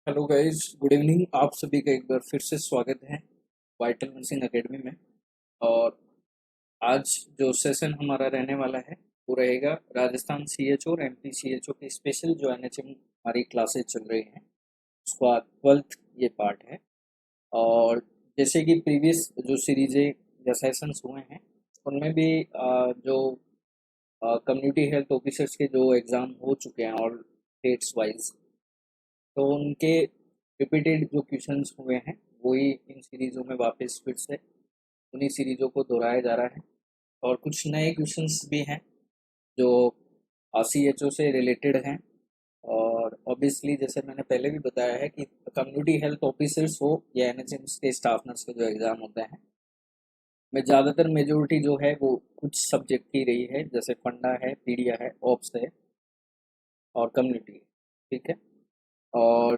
Hello guys, good evening. आप सभी का एक बार फिर से स्वागत है वाइटल नर्सिंग एकेडमी में। और आज जो सेशन हमारा रहने वाला है वो रहेगा राजस्थान सीएचओ और एमपी सीएचओ की स्पेशल जो एनएचएम हमारी क्लासेस चल रही हैं उसका 12th ये पार्ट है। और जैसे कि प्रीवियस जो सीरीजें या सेशंस हुए हैं उनमें भी जो कम्युनिटी हेल्थ ऑफिसर्स के जो एग्ज़ाम हो चुके हैं और डेट्स वाइज, तो उनके रिपीटेड जो क्वेश्चंस हुए हैं वही इन सीरीज़ों में वापस फिर से उन्हीं सीरीज़ों को दोहराया जा रहा है। और कुछ नए क्वेश्चंस भी हैं जो सीएचओ से रिलेटेड हैं। और ऑब्वियसली जैसे मैंने पहले भी बताया है कि कम्युनिटी हेल्थ ऑफिसर्स हो या एनएचएम के स्टाफ नर्स के जो एग्ज़ाम होते हैं में ज़्यादातर मेजोरिटी जो है वो कुछ सब्जेक्ट की रही है, जैसे फंडा है, पीडिया है, ऑप्स है और कम्युनिटी है। ठीक है। और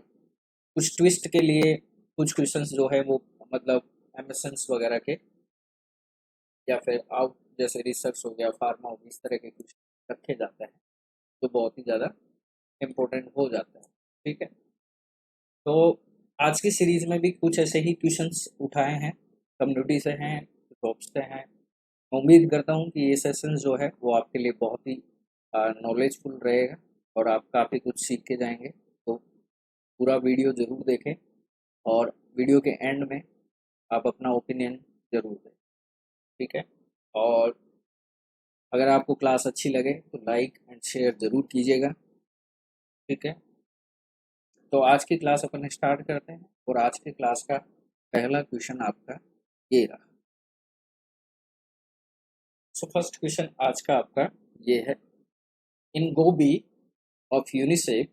कुछ ट्विस्ट के लिए कुछ क्वेश्चंस जो है वो मतलब एमएसएन्स वगैरह के या फिर आउट जैसे रिसर्च हो गया, फार्मा हो गया, इस तरह के कुछ रखे जाते हैं जो बहुत ही ज़्यादा इम्पोर्टेंट हो जाता है। ठीक है। तो आज की सीरीज में भी कुछ ऐसे ही क्वेश्चंस उठाए हैं, कम्युनिटी से हैं, जॉब्स से हैं। मैं उम्मीद करता हूँ कि ये सेशंस जो है वो आपके लिए बहुत ही नॉलेजफुल रहेगा और आप काफ़ी कुछ सीख के जाएंगे। तो पूरा वीडियो ज़रूर देखें और वीडियो के एंड में आप अपना ओपिनियन ज़रूर दें। ठीक है। और अगर आपको क्लास अच्छी लगे तो लाइक एंड शेयर ज़रूर कीजिएगा। ठीक है। तो आज की क्लास अपन स्टार्ट करते हैं और आज की क्लास का पहला क्वेश्चन आपका ये रहा। सो फर्स्ट क्वेश्चन आज का आपका ये है, in Gobi of UNICEF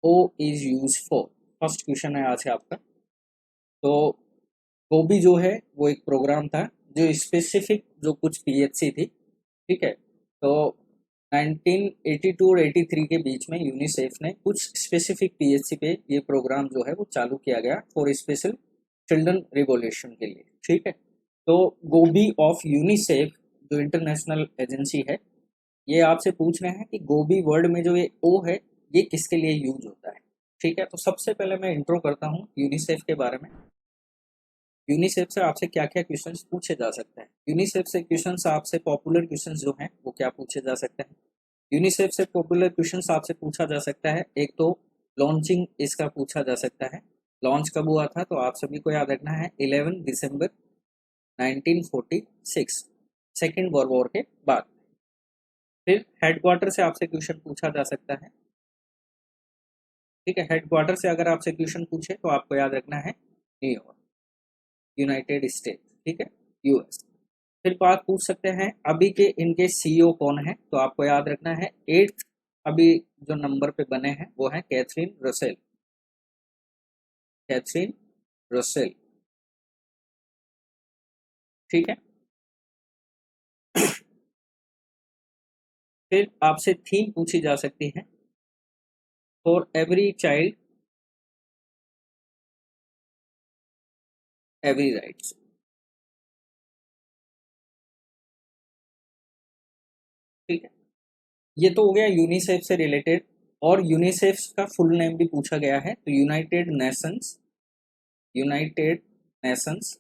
O is use for. First question है आज का आपका। तो गोबी जो है वो एक प्रोग्राम था जो स्पेसिफिक जो कुछ पीएचसी थी। ठीक है। तो 1982 और 83 के बीच में यूनिसेफ ने कुछ स्पेसिफिक पीएचसी पे ये प्रोग्राम जो है वो चालू किया गया फॉर स्पेशल चिल्ड्रन रिवोल्यूशन के लिए। ठीक है। तो गोबी ऑफ यूनिसेफ जो इंटरनेशनल एजेंसी है, ये आपसे पूछ रहे हैं कि गोबी वर्ड में जो ये ओ है ये किसके लिए यूज होता है। ठीक है। तो सबसे पहले मैं इंट्रो करता हूँ यूनिसेफ के बारे में। यूनिसेफ से आपसे क्या क्या क्वेश्चंस पूछे जा सकते हैं। यूनिसेफ से क्वेश्चंस आपसे पॉपुलर क्वेश्चंस जो हैं वो क्या पूछे जा सकते हैं। यूनिसेफ से पॉपुलर क्वेश्चंस आपसे पूछा जा सकता है, एक तो लॉन्चिंग इसका पूछा जा सकता है, लॉन्च कब हुआ था। तो आप सभी को याद रखना है 11 दिसंबर 1946, सेकेंड वर्ल्ड वॉर के बाद। फिर हेडक्वार्टर से आपसे क्वेश्चन पूछा जा सकता है। ठीक है। हेडक्वार्टर से अगर आपसे क्वेश्चन पूछे तो आपको याद रखना है न्यूयॉर्क, यूनाइटेड स्टेट। ठीक है, यूएस। फिर बात पूछ सकते हैं अभी के इनके सीईओ कौन है, तो आपको याद रखना है एट्थ अभी जो नंबर पे बने हैं वो है कैथरीन रसेल। Catherine Russell. ठीक है। फिर आपसे थीम पूछी जा सकती है, for every child every rights. ठीक है। ये तो हो गया यूनिसेफ से रिलेटेड। और यूनिसेफ का फुल नेम भी पूछा गया है, तो United Nations, United Nations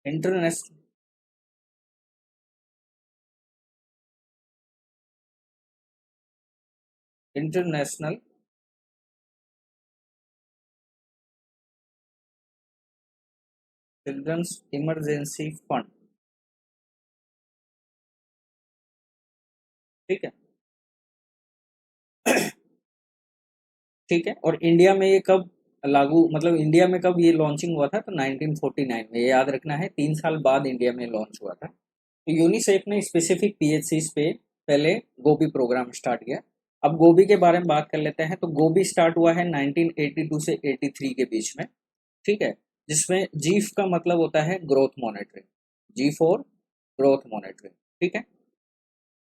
International, International Children's Emergency Fund. ठीक है। ठीक है। और इंडिया में ये कब लागू, मतलब इंडिया में कब ये लॉन्चिंग हुआ था, तो 1949 में। ये याद रखना है, 3 साल बाद इंडिया में लॉन्च हुआ था। तो यूनिसेफ ने स्पेसिफिक पीएचसी पे पहले गोभी प्रोग्राम स्टार्ट किया। अब गोभी के बारे में बात कर लेते हैं। तो गोभी स्टार्ट हुआ है 1982 से 83 के बीच में। ठीक है। जिसमें जीफ का मतलब होता है growth monitoring, G for growth monitoring. ठीक है।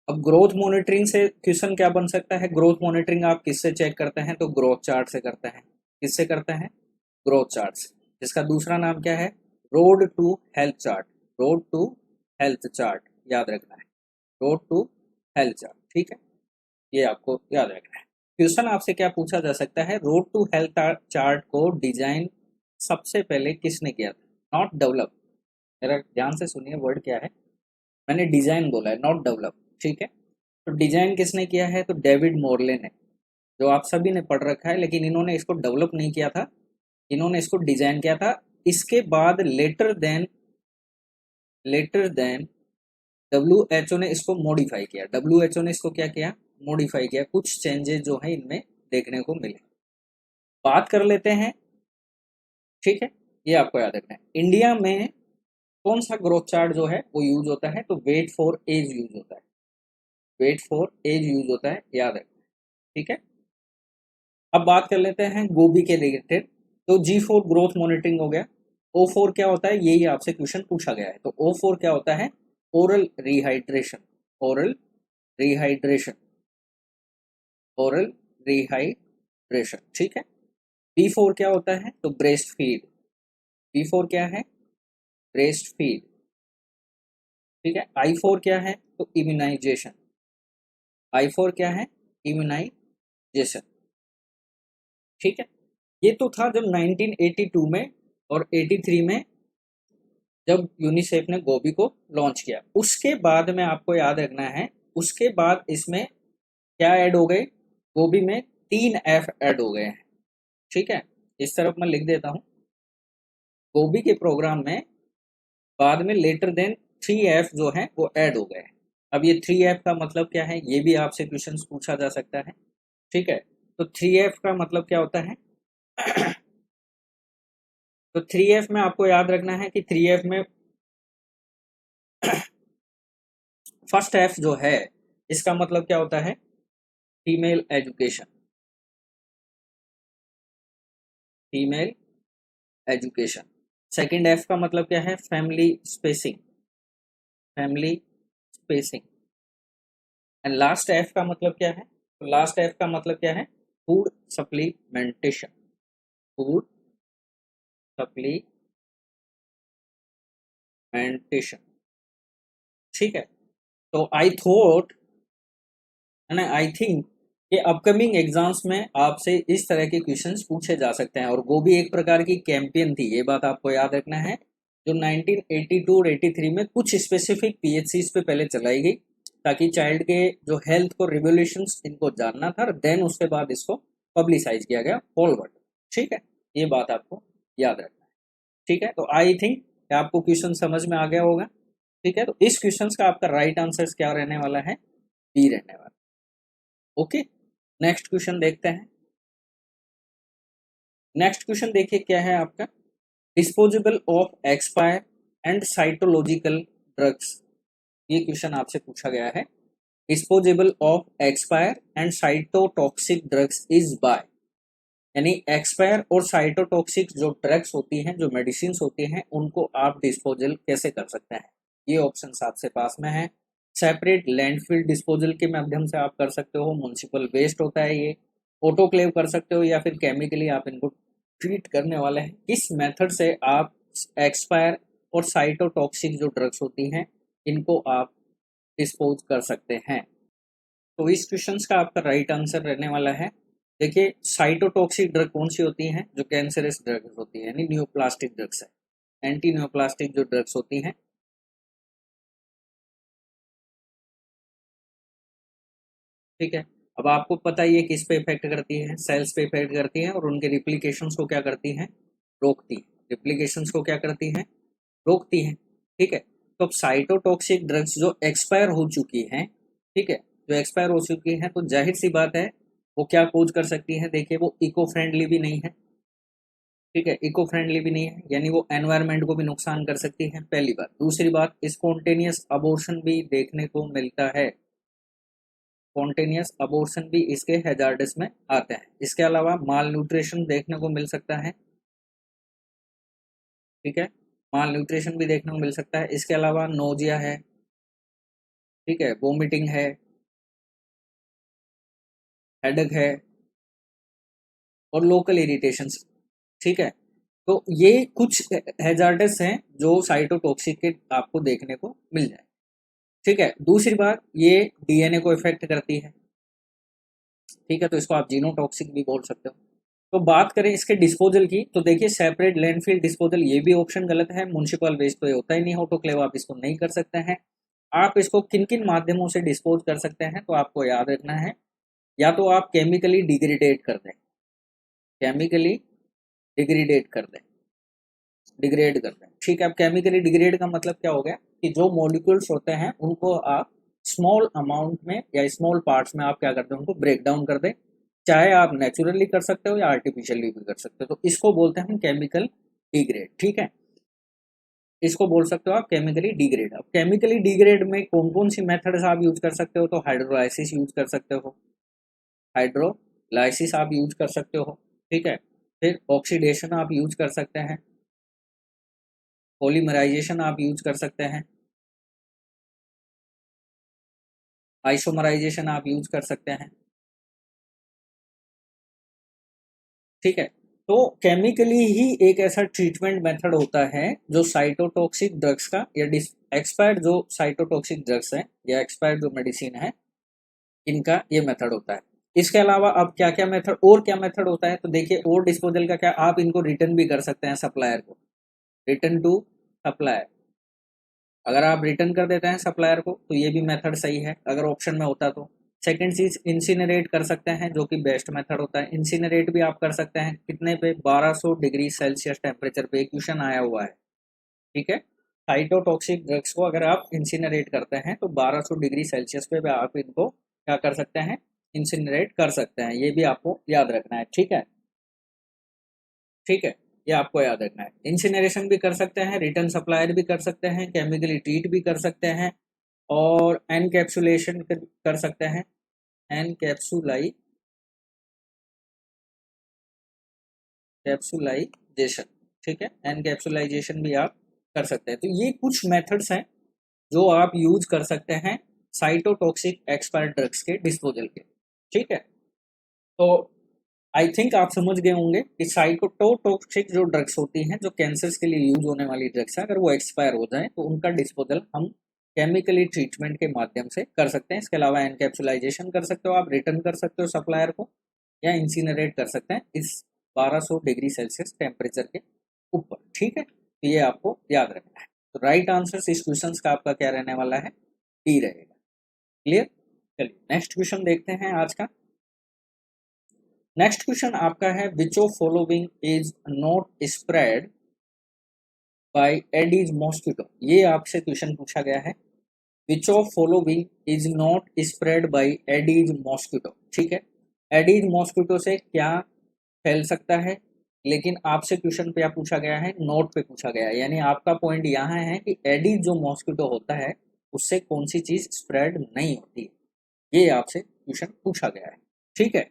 अब ग्रोथ मॉनिटरिंग से क्वेश्चन क्या बन सकता है, ग्रोथ मॉनिटरिंग आप किससे चेक करते हैं, तो ग्रोथ चार्ट से करते हैं। किससे करते हैं, ग्रोथ चार्ट से, जिसका दूसरा नाम क्या है, road to health chart. Road to health chart याद रखना है, रोड टू हेल्थ चार्ट। ठीक है। ये आपको याद रखना है। क्वेश्चन आपसे क्या पूछा जा सकता है, रोड टू हेल्थ चार्ट को डिजाइन सबसे पहले किसने किया था, नॉट डेवलप। मेरा ध्यान से सुनिए, वर्ड क्या है, मैंने डिजाइन बोला है, नॉट डेवलप, ठीक है। तो डिजाइन किसने किया है, तो डेविड मोरले ने, जो आप सभी ने पढ़ रखा है, लेकिन इन्होंने इसको डेवलप नहीं किया था, इन्होंने इसको डिजाइन किया था। इसके बाद लेटर देन WHO ने इसको मॉडिफाई किया, WHO ने इसको क्या किया, मॉडिफाई किया, कुछ चेंजेस जो है इनमें देखने को मिले। बात कर लेते हैं, ठीक है, ये आपको याद रखना है। इंडिया में कौन सा ग्रोथ चार्ट जो है वो यूज होता है, तो वेट फॉर एज यूज होता है, वेट फॉर एज यूज होता है, याद रखना, ठीक है। अब बात कर लेते हैं गोभी के रिलेटेड, तो G4 ग्रोथ मॉनिटरिंग हो गया। O4 क्या होता है, यही आपसे क्वेश्चन पूछा गया है, तो O4 क्या होता है, oral rehydration, oral rehydration, oral rehydration, ठीक है। B4 क्या होता है, तो ब्रेस्ट फीड, B4 क्या है, ब्रेस्ट फीड, ठीक है। I4 क्या है, तो इम्यूनाइजेशन, I4 क्या है, इम्यूनाइजेशन, ठीक है। ये तो था जब 1982 में और 83 में जब यूनिसेफ ने गोभी को लॉन्च किया। उसके बाद में आपको याद रखना है, उसके बाद इसमें क्या ऐड हो गए, गोभी में 3F ऐड हो गए हैं, ठीक है। इस तरफ मैं लिख देता हूँ, गोभी के प्रोग्राम में बाद में लेटर देन 3F जो है वो ऐड हो गए हैं। अब ये 3F का मतलब क्या है, ये भी आपसे क्वेश्चन पूछा जा सकता है, ठीक है। तो 3F का मतलब क्या होता है तो 3F में आपको याद रखना है कि 3F में फर्स्ट F जो है इसका मतलब क्या होता है, female education, female education. Second F का मतलब क्या है, family spacing, family spacing. And last F का मतलब क्या है, तो लास्ट F का मतलब क्या है, फूड सप्लीमेंटेशन, फूड सप्लीमेंटेशन, ठीक है। तो आई थॉट है आई थिंक कि अपकमिंग एग्जाम्स में आपसे इस तरह के क्वेश्चंस पूछे जा सकते हैं, और वो भी एक प्रकार की कैंपेन थी, ये बात आपको याद रखना है, जो 1982 और 83 में कुछ स्पेसिफिक PHCs पे पहले चलाई गई, ताकि चाइल्ड के जो हेल्थ को रेगुलेशंस इनको जानना था, देन उसके बाद इसको पब्लिसाइज किया गया होल वर्ल्ड, ठीक है। ये बात आपको याद रखना है, ठीक है। तो आई थिंक आपको क्वेश्चन समझ में आ गया होगा, ठीक है। तो इस क्वेश्चन का आपका राइट आंसर क्या रहने वाला है, बी रहने वाला, ओके। नेक्स्ट क्वेश्चन देखते हैं। नेक्स्ट क्वेश्चन देखिए क्या है आपका, disposable of expire and cytological drugs, ये क्वेश्चन आपसे पूछा गया है। Disposable of expire and cytotoxic drugs is by, यानी एक्सपायर और साइटोटॉक्सिक जो ड्रग्स होती हैं, जो मेडिसिन होती हैं, उनको आप डिस्पोजल कैसे कर सकते हैं, ये ऑप्शन आपसे पास में है। सेपरेट लैंडफिल डिस्पोजल के माध्यम से आप कर सकते हो, म्युनिसिपल वेस्ट होता है ये, ऑटोक्लेव कर सकते हो, या फिर केमिकली आप इनको ट्रीट करने वाले हैं। किस मेथड से आप एक्सपायर और साइटोटॉक्सिक जो ड्रग्स होती हैं इनको आप डिस्पोज कर सकते हैं। तो इस क्वेश्चन का आपका राइट आंसर रहने वाला है, देखिए साइटोटॉक्सिक ड्रग कौन सी होती हैं, जो कैंसरस ड्रग्स होती है, यानी न्यूप्लास्टिक ड्रग्स है, एंटी न्यूप्लास्टिक जो ड्रग्स होती हैं, ठीक है। अब आपको पता ही है किस पे इफेक्ट करती है, सेल्स पे इफेक्ट करती है, और उनके रिप्लिकेशंस को क्या करती हैं, रोकती है, रिप्लिकेशंस को क्या करती हैं, रोकती हैं, ठीक है। तो अब साइटोटॉक्सिक ड्रग्स जो एक्सपायर हो चुकी हैं, ठीक है, जो एक्सपायर हो चुकी हैं, तो जाहिर सी बात है वो क्या कोज कर सकती है, देखिए वो इको फ्रेंडली भी नहीं है, ठीक है, इको फ्रेंडली भी नहीं है, यानी वो एनवायरनमेंट को भी नुकसान कर सकती है, पहली बात। दूसरी बात, स्पॉन्टेनियस अबॉर्शन भी देखने को मिलता है, स्पॉन्टेनियस अबॉर्शन भी इसके हैजार्डस में आते हैं। इसके अलावा माल न्यूट्रिशन देखने को मिल सकता है, ठीक है, माल न्यूट्रिशन भी देखने को मिल सकता है। इसके अलावा नोजिया है, ठीक है, वोमिटिंग है, हेडेक है, और लोकल इरिटेशंस, ठीक है। तो ये कुछ हैजार्डस हैं जो साइटोटॉक्सिक के आपको देखने को मिल जाए, ठीक है। दूसरी बात, ये DNA को इफेक्ट करती है, ठीक है, तो इसको आप जीनोटॉक्सिक भी बोल सकते हो। तो बात करें इसके डिस्पोजल की, तो देखिए सेपरेट लैंडफिल डिस्पोजल, ये भी ऑप्शन गलत है। म्युनिसिपल वेस्ट तो ये होता ही नहीं, ऑटोक्लेव आप इसको नहीं कर सकते हैं। आप इसको किन किन माध्यमों से डिस्पोज कर सकते हैं, तो आपको याद रखना है, या तो आप केमिकली डिग्रेडेट कर दें, केमिकली डिग्रेडेट कर दें, डिग्रेड कर दें, ठीक है। अब केमिकली डिग्रेड का मतलब क्या हो गया कि जो मॉलिक्यूल्स होते हैं उनको आप स्मॉल अमाउंट में या स्मॉल पार्ट्स में आप क्या करते हैं, उनको ब्रेक डाउन कर दें। चाहे आप नेचुरली कर सकते हो या आर्टिफिशियली भी कर सकते हो, तो इसको बोलते हैं हम केमिकल डिग्रेड, ठीक है। इसको बोल सकते हो आप केमिकली डिग्रेड। अब केमिकली डिग्रेड में कौन कौन सी मेथड्स आप यूज कर सकते हो, तो हाइड्रोलाइसिस यूज कर सकते हो, हाइड्रोलाइसिस आप यूज कर सकते हो, ठीक है। फिर ऑक्सीडेशन आप यूज कर सकते हैं, पॉलीमराइजेशन आप यूज कर सकते हैं, आइसोमराइजेशन आप यूज कर सकते हैं, ठीक है। तो केमिकली ही एक ऐसा ट्रीटमेंट मेथड होता है जो साइटोटॉक्सिक ड्रग्स का या एक्सपायर्ड जो साइटोटॉक्सिक ड्रग्स है या एक्सपायर्ड जो मेडिसिन है, इनका ये मेथड होता है। इसके अलावा अब क्या क्या मेथड, और क्या मेथड होता है, तो देखिए और डिस्पोजल का क्या, आप इनको रिटर्न भी कर सकते हैं सप्लायर को, रिटर्न टू सप्लायर। अगर आप रिटर्न कर देते हैं सप्लायर को तो ये भी मेथड सही है, अगर ऑप्शन में होता तो। सेकंड चीज इंसिनरेट कर सकते हैं, जो कि बेस्ट मेथड होता है। इंसिनरेट भी आप कर सकते हैं कितने पे, 1200 डिग्री सेल्सियस टेम्परेचर पे, क्वेश्चन आया हुआ है, ठीक है। साइटोटॉक्सिक ड्रग्स को अगर आप इंसिनरेट करते हैं तो 1200 डिग्री सेल्सियस पे भी आप इनको क्या कर सकते हैं, इंसिनरेट कर सकते हैं। ये भी आपको याद रखना है, ठीक है, ठीक है। ये आपको याद रखना है, इंसिनरेशन भी कर सकते हैं, रिटर्न सप्लायर भी कर सकते हैं, केमिकली ट्रीट भी कर सकते हैं, और एनकैप्सुलेशन कर सकते हैं, एनकैप्सुलाई कैप्सुलाइजेशन, ठीक है, एनकैप्सुलाइजेशन भी आप कर सकते हैं। तो ये कुछ मेथड्स हैं जो आप यूज कर सकते हैं साइटोटॉक्सिक एक्सपायर्ड ड्रग्स के डिस्पोजल के, ठीक है। तो आई थिंक आप समझ गए होंगे कि साइटोटॉक्सिक जो ड्रग्स होती हैं, जो कैंसर्स के लिए यूज होने वाली ड्रग्स है, अगर वो एक्सपायर हो जाए तो उनका डिस्पोजल हम केमिकली ट्रीटमेंट के माध्यम से कर सकते हैं। इसके अलावा एनकैप्सुलाइजेशन कर सकते हो, आप रिटर्न कर सकते हो सप्लायर को, या इंसिनरेट कर सकते हैं इस 1200 डिग्री सेल्सियस टेम्परेचर के ऊपर, ठीक है। तो ये आपको याद रखना है। तो राइट आंसर इस क्वेश्चन का आपका क्या रहने वाला है, डी रहेगा। क्लियर। चलिए नेक्स्ट क्वेश्चन देखते हैं आज का। नेक्स्ट क्वेश्चन आपका है, which of following is not spread by Aedes mosquito. ये आपसे क्वेश्चन पूछा गया है, which of following is not spread by Aedes mosquito, ठीक है। एडीज मॉस्किटो से क्या फैल सकता है, लेकिन आपसे क्वेश्चन पे पूछा गया है, नोट पे पूछा गया है, यानी आपका पॉइंट यहाँ है कि एडीज जो मॉस्किटो होता है उससे कौन सी चीज स्प्रेड नहीं होती है, ये आपसे क्वेश्चन पूछा गया है, ठीक है।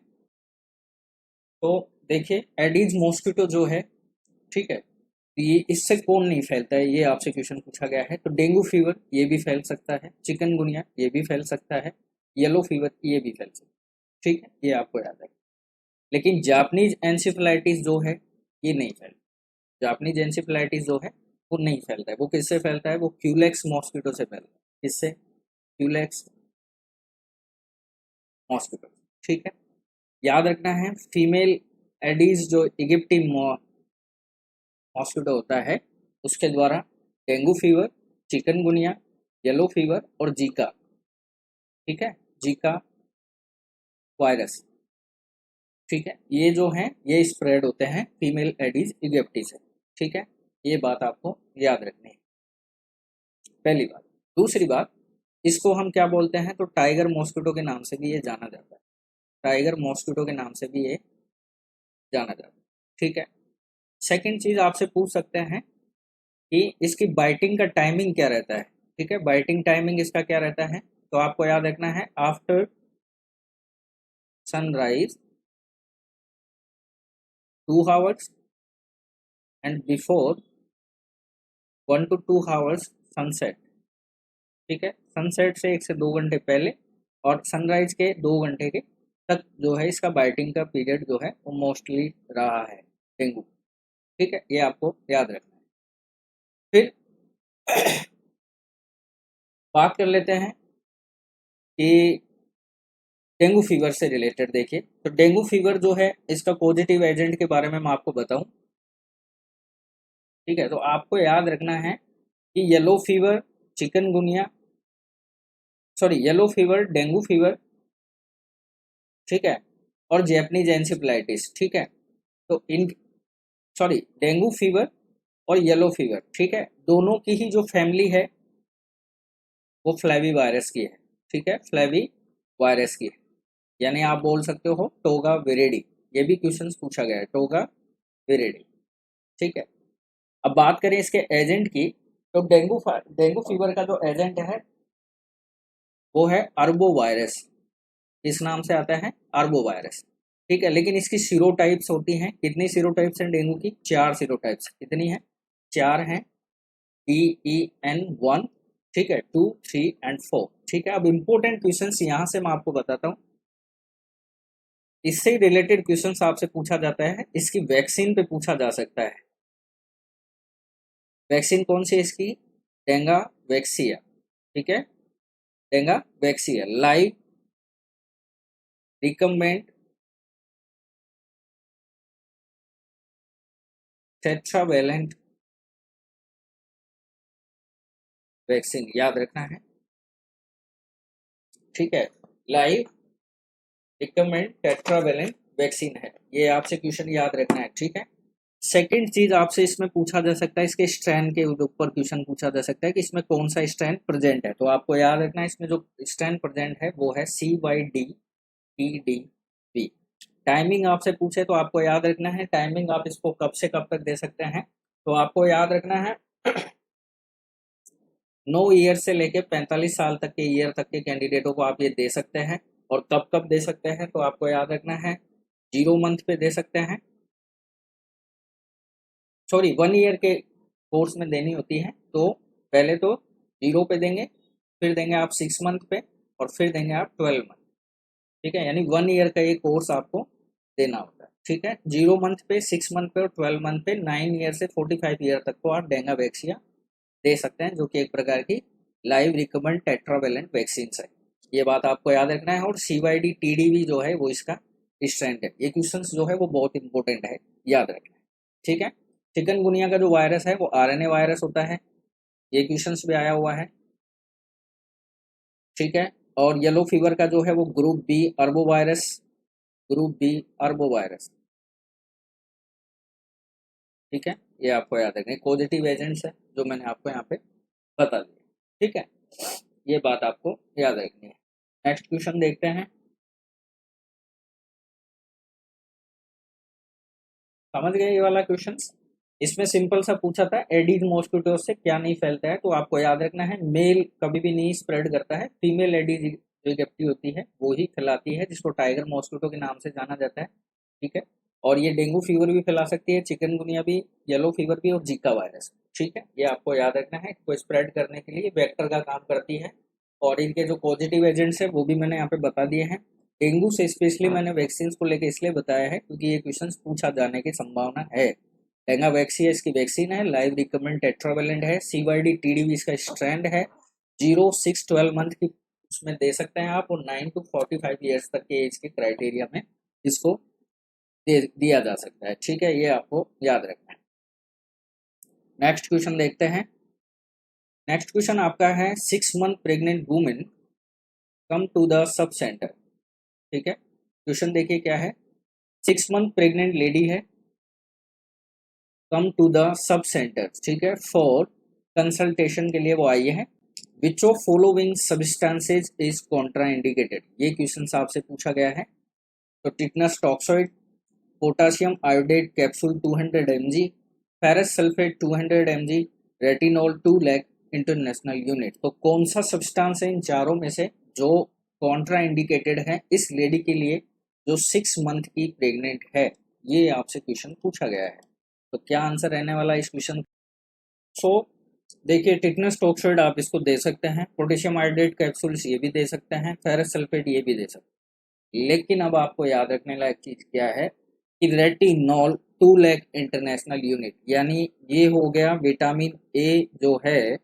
तो देखिए एडीज मॉस्किटो जो है, ठीक है, ये इससे कौन नहीं फैलता है, ये आपसे क्वेश्चन पूछा गया है। तो डेंगू फीवर ये भी फैल सकता है, चिकनगुनिया ये भी फैल सकता है, येलो फीवर ये भी फैल सकता है, ठीक है, ये आपको याद है। लेकिन जापानीज एनसेफेलाइटिस जो है ये नहीं फैलता, जापानीज एनसेफेलाइटिस जो है वो नहीं फैलता है। वो किससे फैलता है, वो क्यूलेक्स मॉस्किटो से फैलता है, किससे, क्यूलेक्स मॉस्किटो, ठीक है। याद रखना है, फीमेल एडीज जो इजिप्टी मॉस्किटो होता है उसके द्वारा dengue fever, chikungunya, yellow fever और जीका, ठीक है, जीका वायरस, ठीक है, ये जो हैं ये स्प्रेड होते हैं फीमेल एडीज इजिप्टी से, ठीक है। ये बात आपको याद रखनी है, पहली बात। दूसरी बात, इसको हम क्या बोलते हैं, तो टाइगर मॉस्किटो के नाम से भी ये जाना जाता है, टाइगर मॉस्किटो के नाम से भी ये जाना जाता है, ठीक है। सेकंड चीज आपसे पूछ सकते हैं कि इसकी बाइटिंग का टाइमिंग क्या रहता है, ठीक है, बाइटिंग टाइमिंग इसका क्या रहता है, तो आपको याद रखना है, after sunrise 2 hours and before 1 to 2 hours sunset, ठीक है। सनसेट से 1 से 2 घंटे पहले और सनराइज के 2 घंटे के तक जो है इसका बाइटिंग का पीरियड जो है वो मोस्टली रहा है डेंगू, ठीक है, ये आपको याद रखना है। फिर बात कर लेते हैं कि डेंगू फीवर से रिलेटेड देखिए, तो डेंगू फीवर जो है इसका पॉजिटिव एजेंट के बारे में मैं आपको बताऊं। ठीक है, तो आपको याद रखना है कि yellow fever, chikungunya, sorry yellow fever, dengue fever, ठीक है, और जैपनीज एंसेफेलाइटिस, ठीक है, तो इन, सॉरी डेंगू फीवर और येलो फीवर, ठीक है, दोनों की ही जो फैमिली है वो फ्लैवी वायरस की है। ठीक है, फ्लैवी वायरस की है, यानी आप बोल सकते हो टोगा विरिडी। ये भी क्वेश्चंस पूछा गया है, टोगा विरिडी। ठीक है, अब बात करें इसके एजेंट की, तो डेंगू फीवर का जो एजेंट है वो है अर्बो वायरस। इस नाम से आता है अर्बो वायरस। ठीक है, लेकिन इसकी सीरोटाइप्स होती हैं, कितनी सीरोटाइप्स हैं डेंगू की? 4 सीरोटाइप्स। कितनी है? 4 हैं। DEN1, ठीक है, 2, 3 एंड 4। ठीक है, अब इंपॉर्टेंट क्वेश्चंस यहाँ से मैं आपको बताता हूँ, इससे रिलेटेड क्वेश्चंस आपसे पूछा जाता है, इसकी वैक्सीन पे पूछा जा सकता है। वैक्सीन कौन सी है इसकी? डेंगा वैक्सिया। ठीक है, डेंगा वैक्सिया लाइव रिकम्बेंट टेट्रावेलेंट वैक्सीन, याद रखना है। ठीक है, लाइव रिकम्बेंट टेट्रावेलेंट वैक्सीन है, ये आपसे क्वेश्चन याद रखना है। ठीक है, सेकंड चीज आपसे इसमें पूछा जा सकता है, इसके स्ट्रैन के ऊपर क्वेश्चन पूछा जा सकता है कि इसमें कौन सा स्ट्रैन प्रेजेंट है। तो आपको याद रखना है इसमें जो स्ट्रैन प्रेजेंट है वो है CYD-TDV। टाइमिंग आपसे पूछे तो आपको याद रखना है, टाइमिंग आप इसको कब से कब तक दे सकते हैं, तो आपको याद रखना है 9 ईयर से लेके 45 साल तक के ईयर तक के कैंडिडेटों को आप ये दे सकते हैं। और कब कब दे सकते हैं, तो आपको याद रखना है 0 मंथ पे दे सकते हैं, सॉरी 1 ईयर के कोर्स में देनी होती है। तो पहले तो 0 पे देंगे, फिर देंगे आप 6 मंथ पे, और फिर देंगे आप 12 मंथ। ठीक है, यानी 1 ईयर का ये कोर्स आपको देना होता है। ठीक है, 0 मंथ पे, 6 मंथ पे और 12 मंथ पे 9 ईयर से 45 ईयर तक को आप डेंगा वैक्सीन दे सकते हैं, जो कि एक प्रकार की लाइव रिकमेंड टेट्रावेलेंट वैक्सीन है। ये बात आपको याद रखना है। और CYD-TDV जो है वो इसका स्ट्रैंड है। ये क्वेश्चन जो है वो बहुत इंपॉर्टेंट है, याद रखना है। ठीक है, चिकनगुनिया का जो वायरस है वो RNA वायरस होता है, ये क्वेश्चन भी आया हुआ है। ठीक है, और येलो फीवर का जो है वो group B arbovirus, group B arbovirus. ठीक है, ये आपको याद रखना है। पॉजिटिव एजेंट्स है जो मैंने आपको यहाँ पे बता दिया। ठीक है, ये बात आपको याद रखनी है। नेक्स्ट क्वेश्चन देखते हैं। समझ गए ये वाला क्वेश्चन? इसमें सिंपल सा पूछा था एडीज मॉस्किटो से क्या नहीं फैलता है, तो आपको याद रखना है मेल कभी भी नहीं स्प्रेड करता है, फीमेल एडीज जो व्यक्ति होती है वो ही फैलाती है, जिसको टाइगर मॉस्किटो के नाम से जाना जाता है। ठीक है, और ये डेंगू फीवर भी फैला सकती है, चिकनगुनिया भी, येलो फीवर भी और जीका वायरस। ठीक है, ये आपको याद रखना है, इसको स्प्रेड करने के लिए वेक्टर का काम करती है। और इनके जो पॉजिटिव एजेंट्स है वो भी मैंने यहाँ पे बता दिए हैं। डेंगू से स्पेशली मैंने वैक्सीन को लेकर इसलिए बताया है क्योंकि ये क्वेश्चन पूछा जाने की संभावना है। डेंगा वैक्सीन इसकी वैक्सीन है, लाइव रिकमेंड टेट्रावेलेंट है, CYD-TDV इसका स्ट्रैंड है, 0, 6, 12 मंथ की उसमें दे सकते हैं आप, और 9 to 45 ईयर्स तक के एज के क्राइटेरिया में इसको दिया जा सकता है। ठीक है, ये आपको याद रखना है। नेक्स्ट क्वेश्चन देखते हैं। नेक्स्ट क्वेश्चन आपका है 6 month pregnant women come to the sub centre. ठीक है, क्वेश्चन देखिए क्या है। 6 मंथ प्रेग्नेंट लेडी है, come to the sub centre, ठीक है, फॉर कंसल्टेशन के लिए वो आई है। Which of following substances is contraindicated, ये क्वेश्चन आपसे पूछा गया है। तो tetanus toxoid, potassium iodate capsule 200 mg, ferrous sulphate 200 mg, retinol 2 lakh international unit. तो कौन सा सब्सटेंस है इन चारों में से जो कॉन्ट्रा इंडिकेटेड है इस लेडी के लिए जो 6 मंथ की प्रेग्नेंट है, ये आपसे क्वेश्चन पूछा गया है। तो क्या आंसर रहने वाला इस क्वेश्चन? सो देखिए, टिटनस टॉक्साइड आप इसको दे सकते हैं, पोटेशियम आयोडेट कैप्सूल्स ये भी दे सकते हैं, फेरस सल्फेट ये भी दे सकते हैं। लेकिन अब आपको याद रखने लायक चीज क्या है कि रेटिनॉल 2 लाख इंटरनेशनल यूनिट, यानी ये हो गया विटामिन ए जो है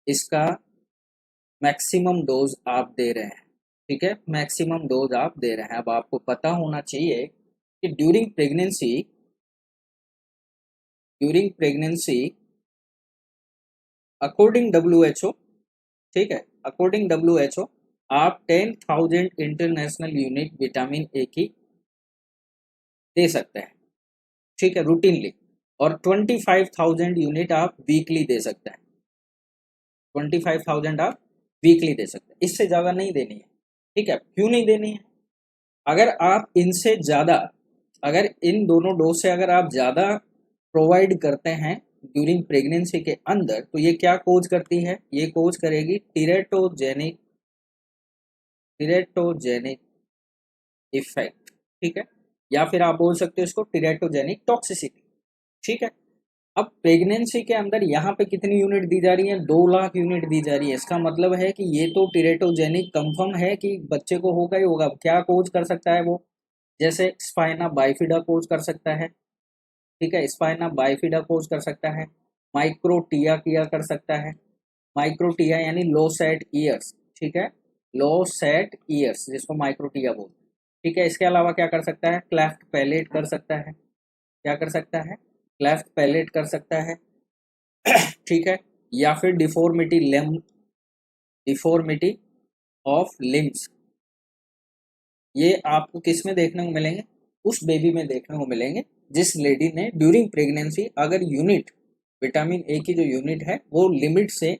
इसका मैक्सिमम डोज आप दे रहे हैं। ठीक है, मैक्सिमम डोज आप दे रहे हैं। अब आपको पता होना चाहिए कि ड्यूरिंग प्रेगनेंसी अकॉर्डिंग WHO, ठीक है, अकॉर्डिंग WHO आप 10,000 इंटरनेशनल यूनिट विटामिन ए की दे सकते हैं, ठीक है, रूटीनली। और 25,000 यूनिट आप वीकली दे सकते हैं। 25,000 आप वीकली दे सकते हैं, इससे ज़्यादा नहीं देनी है। ठीक है, क्यों नहीं देनी है? अगर आप इनसे ज़्यादा, अगर इन दोनों डोज से अगर आप ज़्यादा प्रोवाइड करते हैं ड्यूरिंग प्रेगनेंसी के अंदर, तो ये क्या कोज करती है? ये कोज करेगी टीरेटोजेनिक इफेक्ट, ठीक है, या फिर आप बोल सकते हो इसको टीरेटोजेनिक टॉक्सिसिटी। ठीक है, अब प्रेगनेंसी के अंदर यहाँ पे कितनी यूनिट दी जा रही है? 2 लाख यूनिट दी जा रही है। इसका मतलब है कि ये तो टीरेटोजेनिक कंफर्म है कि बच्चे को होगा ही होगा। क्या कोज कर सकता है वो? जैसे स्पाइना बाइफिडा कोज कर सकता है, ठीक है, स्पाइना बाइफिडा कोज कर सकता है, माइक्रोटिया किया कर सकता है, माइक्रोटिया यानी लो सेट ईयर्स, ठीक है, लो सेट ईयर्स जिसको माइक्रोटिया बोलते हैं। ठीक है, इसके अलावा क्या कर सकता है? क्लेफ्ट पैलेट कर सकता है। क्या कर सकता है? क्लेफ्ट पैलेट कर सकता है, ठीक है, या फिर डिफॉर्मिटी ऑफ लिम्स। ये आपको किस में देखने को मिलेंगे? उस बेबी में देखने को मिलेंगे जिस लेडी ने ड्यूरिंग प्रेगनेंसी अगर यूनिट, विटामिन ए की जो यूनिट है वो लिमिट से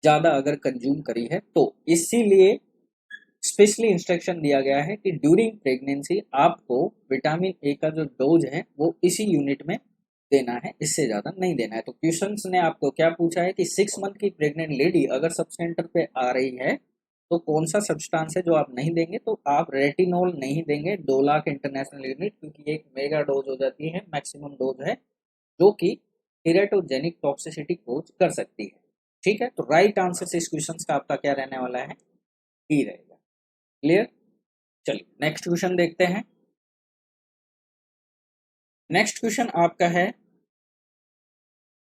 ज़्यादा अगर कंज्यूम करी है, तो इसीलिए स्पेशली इंस्ट्रक्शन दिया गया है कि ड्यूरिंग प्रेगनेंसी आपको विटामिन ए का जो डोज है वो इसी यूनिट में देना है, इससे ज़्यादा नहीं देना है। तो क्वेश्चंस ने आपको क्या पूछा है कि 6 मंथ की प्रेग्नेंट लेडी अगर सब सेंटर पे आ रही है तो कौन सा सब्सटेंस है जो आप नहीं देंगे? तो आप रेटिनॉल नहीं देंगे 2 लाख इंटरनेशनल यूनिट, क्योंकि एक मेगा डोज हो जाती है, मैक्सिमम डोज है, जो कि टेरेटोजेनिक टॉक्सिसिटी कोज कर सकती है। ठीक है, तो राइट आंसर से इस क्वेश्चन का आपका क्या रहने वाला है? डी रहेगा। क्लियर? चलिए नेक्स्ट क्वेश्चन देखते हैं। नेक्स्ट क्वेश्चन आपका है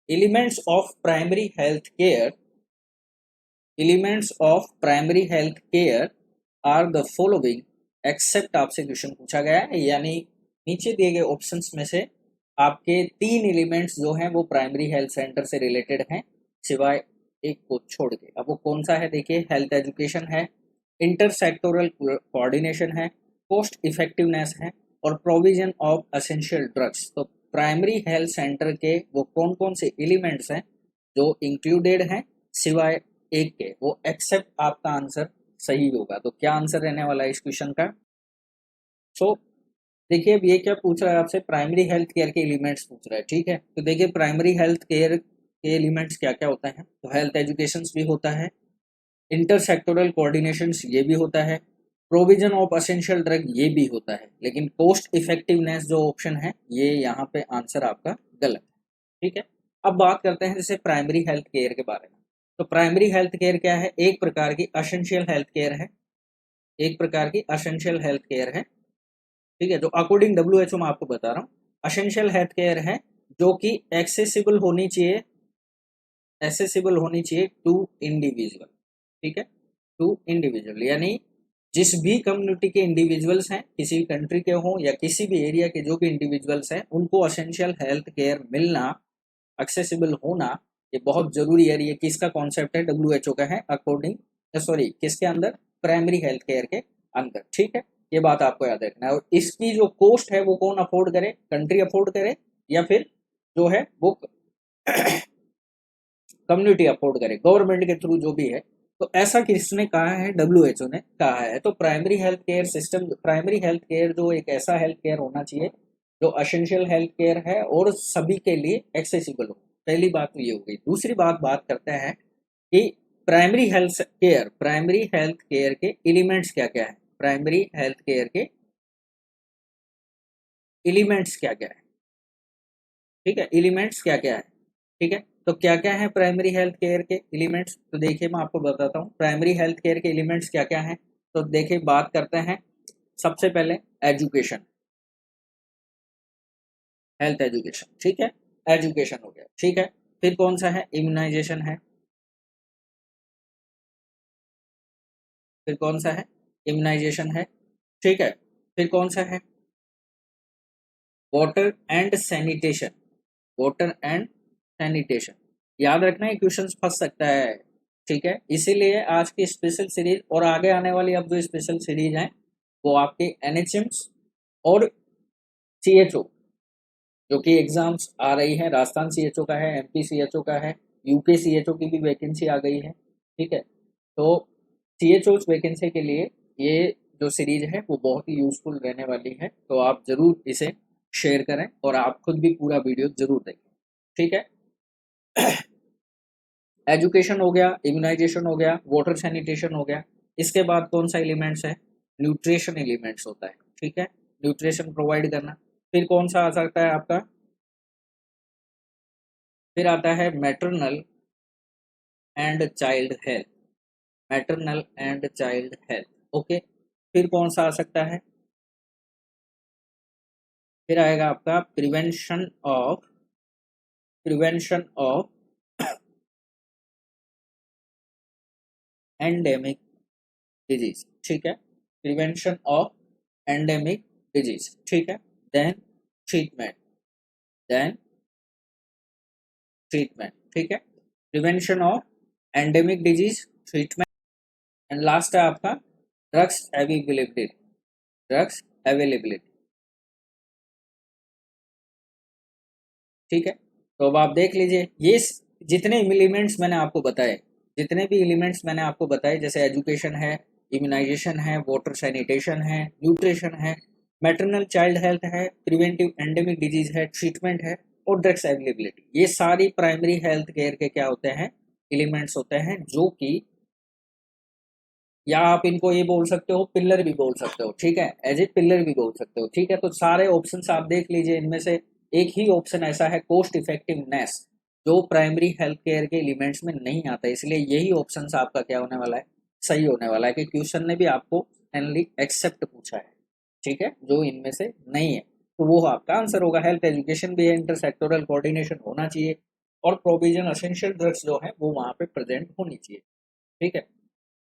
elements of primary health care, elements of primary health care are the following except, आपसे क्वेश्चन पूछा गया है, यानी नीचे दिए गए ऑप्शंस में से आपके 3 एलिमेंट्स जो हैं वो प्राइमरी हेल्थ सेंटर से रिलेटेड हैं, सिवाय एक को छोड़ के। अब वो कौन सा है? देखिए, हेल्थ एजुकेशन है, इंटरसेक्टोरल कोऑर्डिनेशन है, कॉस्ट इफेक्टिवनेस है, और प्रोविजन ऑफ एसेंशियल ड्रग्स। तो प्राइमरी हेल्थ सेंटर के वो कौन कौन से एलिमेंट्स हैं जो इंक्लूडेड हैं सिवाय एक के? वो एक्सेप्ट आपका आंसर सही होगा। तो क्या आंसर रहने वाला है इस क्वेश्चन का? सो देखिए, अब ये क्या पूछ रहा है आपसे? प्राइमरी हेल्थ केयर के एलिमेंट्स पूछ रहा है, ठीक है। तो देखिए, प्राइमरी हेल्थ केयर के एलिमेंट्स क्या क्या होता है? तो हेल्थ एजुकेशन भी होता है, इंटरसेक्टोरल कोऑर्डिनेशन ये भी होता है, प्रोविजन ऑफ एसेंशियल ड्रग ये भी होता है, लेकिन कॉस्ट इफेक्टिवनेस जो ऑप्शन है ये यहाँ पे आंसर आपका गलत है, ठीक है। अब बात करते हैं जैसे प्राइमरी हेल्थ केयर के बारे में। तो प्राइमरी हेल्थ केयर क्या है? एक प्रकार की एसेंशियल हेल्थ केयर है, एक प्रकार की एसेंशियल हेल्थ केयर है, ठीक है, जो अकॉर्डिंग WHO मैं आपको बता रहा हूँ एसेंशियल हेल्थ केयर है, जो कि एक्सेसिबल होनी चाहिए टू इंडिविजुअल, ठीक है, टू इंडिविजुअल, यानी जिस भी कम्युनिटी के इंडिविजुअल्स हैं, किसी भी कंट्री के हों या किसी भी एरिया के जो भी इंडिविजुअल्स हैं, उनको एसेंशियल हेल्थ केयर मिलना, एक्सेसिबल होना, ये बहुत जरूरी है। ये किसका कॉन्सेप्ट है? WHO का है, अकॉर्डिंग सॉरी किसके अंदर? प्राइमरी हेल्थ केयर के अंदर, ठीक है। ये बात आपको याद रखना है। और इसकी जो कॉस्ट है वो कौन अफोर्ड करे? कंट्री अफोर्ड करे या फिर जो है वो कम्युनिटी अफोर्ड करे, गवर्नमेंट के थ्रू जो भी है। तो ऐसा किसने कहा है? WHO ने कहा है। तो primary health care system, primary health care जो एक ऐसा हेल्थ केयर होना चाहिए जो एसेंशियल हेल्थ केयर है और सभी के लिए एक्सेसिबल हो। पहली बात तो ये हो गई। दूसरी बात करते हैं कि प्राइमरी हेल्थ केयर के एलिमेंट्स क्या क्या है? प्राइमरी हेल्थ केयर के एलिमेंट्स क्या क्या है? ठीक है, एलिमेंट्स क्या क्या है? ठीक है, तो क्या क्या है प्राइमरी हेल्थ केयर के एलिमेंट्स? तो देखिए, मैं आपको बताता हूँ प्राइमरी हेल्थ केयर के एलिमेंट्स क्या क्या हैं। तो देखिए, बात करते हैं सबसे पहले एजुकेशन, हेल्थ एजुकेशन, ठीक है, एजुकेशन हो गया, ठीक है। फिर कौन सा है? इम्यूनाइजेशन है। फिर कौन सा है? इम्यूनाइजेशन है, ठीक है। फिर कौन सा है, water and sanitation, water and sanitation. याद रखना है, क्वेश्चंस फंस सकता है, ठीक है। इसीलिए आज की स्पेशल सीरीज और आगे आने वाली अब जो स्पेशल सीरीज है वो आपके एनएचएम्स और सीएचओ जो कि एग्जाम्स आ रही है, राजस्थान सीएचओ का है, एमपी सीएचओ का है, यूके सीएचओ की भी वैकेंसी आ गई है, ठीक है। तो सीएचओ वैकेंसी के लिए ये जो सीरीज है वो बहुत ही यूजफुल रहने वाली है, तो आप जरूर इसे शेयर करें और आप खुद भी पूरा वीडियो जरूर देखें, ठीक है। एजुकेशन हो गया, इम्यूनाइजेशन हो गया, वाटर सैनिटेशन हो गया। इसके बाद कौन सा एलिमेंट्स है, न्यूट्रिशन एलिमेंट्स होता है, ठीक है, न्यूट्रिशन प्रोवाइड करना। फिर कौन सा आ सकता है आपका, फिर आता है maternal and child health, maternal and child health, okay. फिर कौन सा आ सकता है, फिर आएगा आपका प्रिवेंशन ऑफ एंडेमिक डिजीज, ठीक है, प्रिवेंशन ऑफ एंडेमिक डिजीज, ठीक है। देन ट्रीटमेंट, देन ट्रीटमेंट, ठीक है, prevention of endemic disease, treatment, and last है आपका ड्रग्स अवेलेबिलिटी, ड्रग्स अवेलेबिलिटी, ठीक है। तो अब आप देख लीजिए ये जितने एलिमेंट्स मैंने आपको बताए, जितने भी एलिमेंट्स मैंने आपको बताए, जैसे एजुकेशन है, इम्यूनाइजेशन है, वाटर सैनिटेशन है, न्यूट्रिशन है, मैटरनल चाइल्ड हेल्थ है, प्रिवेंटिव एंडेमिक डिजीज है, ट्रीटमेंट है और ड्रग्स अवेलेबिलिटी, ये सारी प्राइमरी हेल्थ केयर के क्या होते हैं, एलिमेंट्स होते हैं, जो कि या आप इनको ये बोल सकते हो, पिलर भी बोल सकते हो, ठीक है, एज ए पिलर भी बोल सकते हो, ठीक है। तो सारे ऑप्शंस आप देख लीजिए, इनमें से एक ही ऑप्शन ऐसा है कॉस्ट इफेक्टिवनेस, जो प्राइमरी हेल्थ केयर के एलिमेंट्स में नहीं आता, इसलिए यही ऑप्शन आपका क्या होने वाला है, सही होने वाला है, कि क्वेश्चन ने भी आपको फाइनली एक्सेप्ट पूछा है, ठीक है, जो इनमें से नहीं है तो वो आपका आंसर होगा। हेल्थ एजुकेशन भी है, इंटरसेक्टोरल कोऑर्डिनेशन होना चाहिए और प्रोविजन एसेंशियल ड्रग्स जो है वो वहां पे प्रेजेंट होनी चाहिए, ठीक है।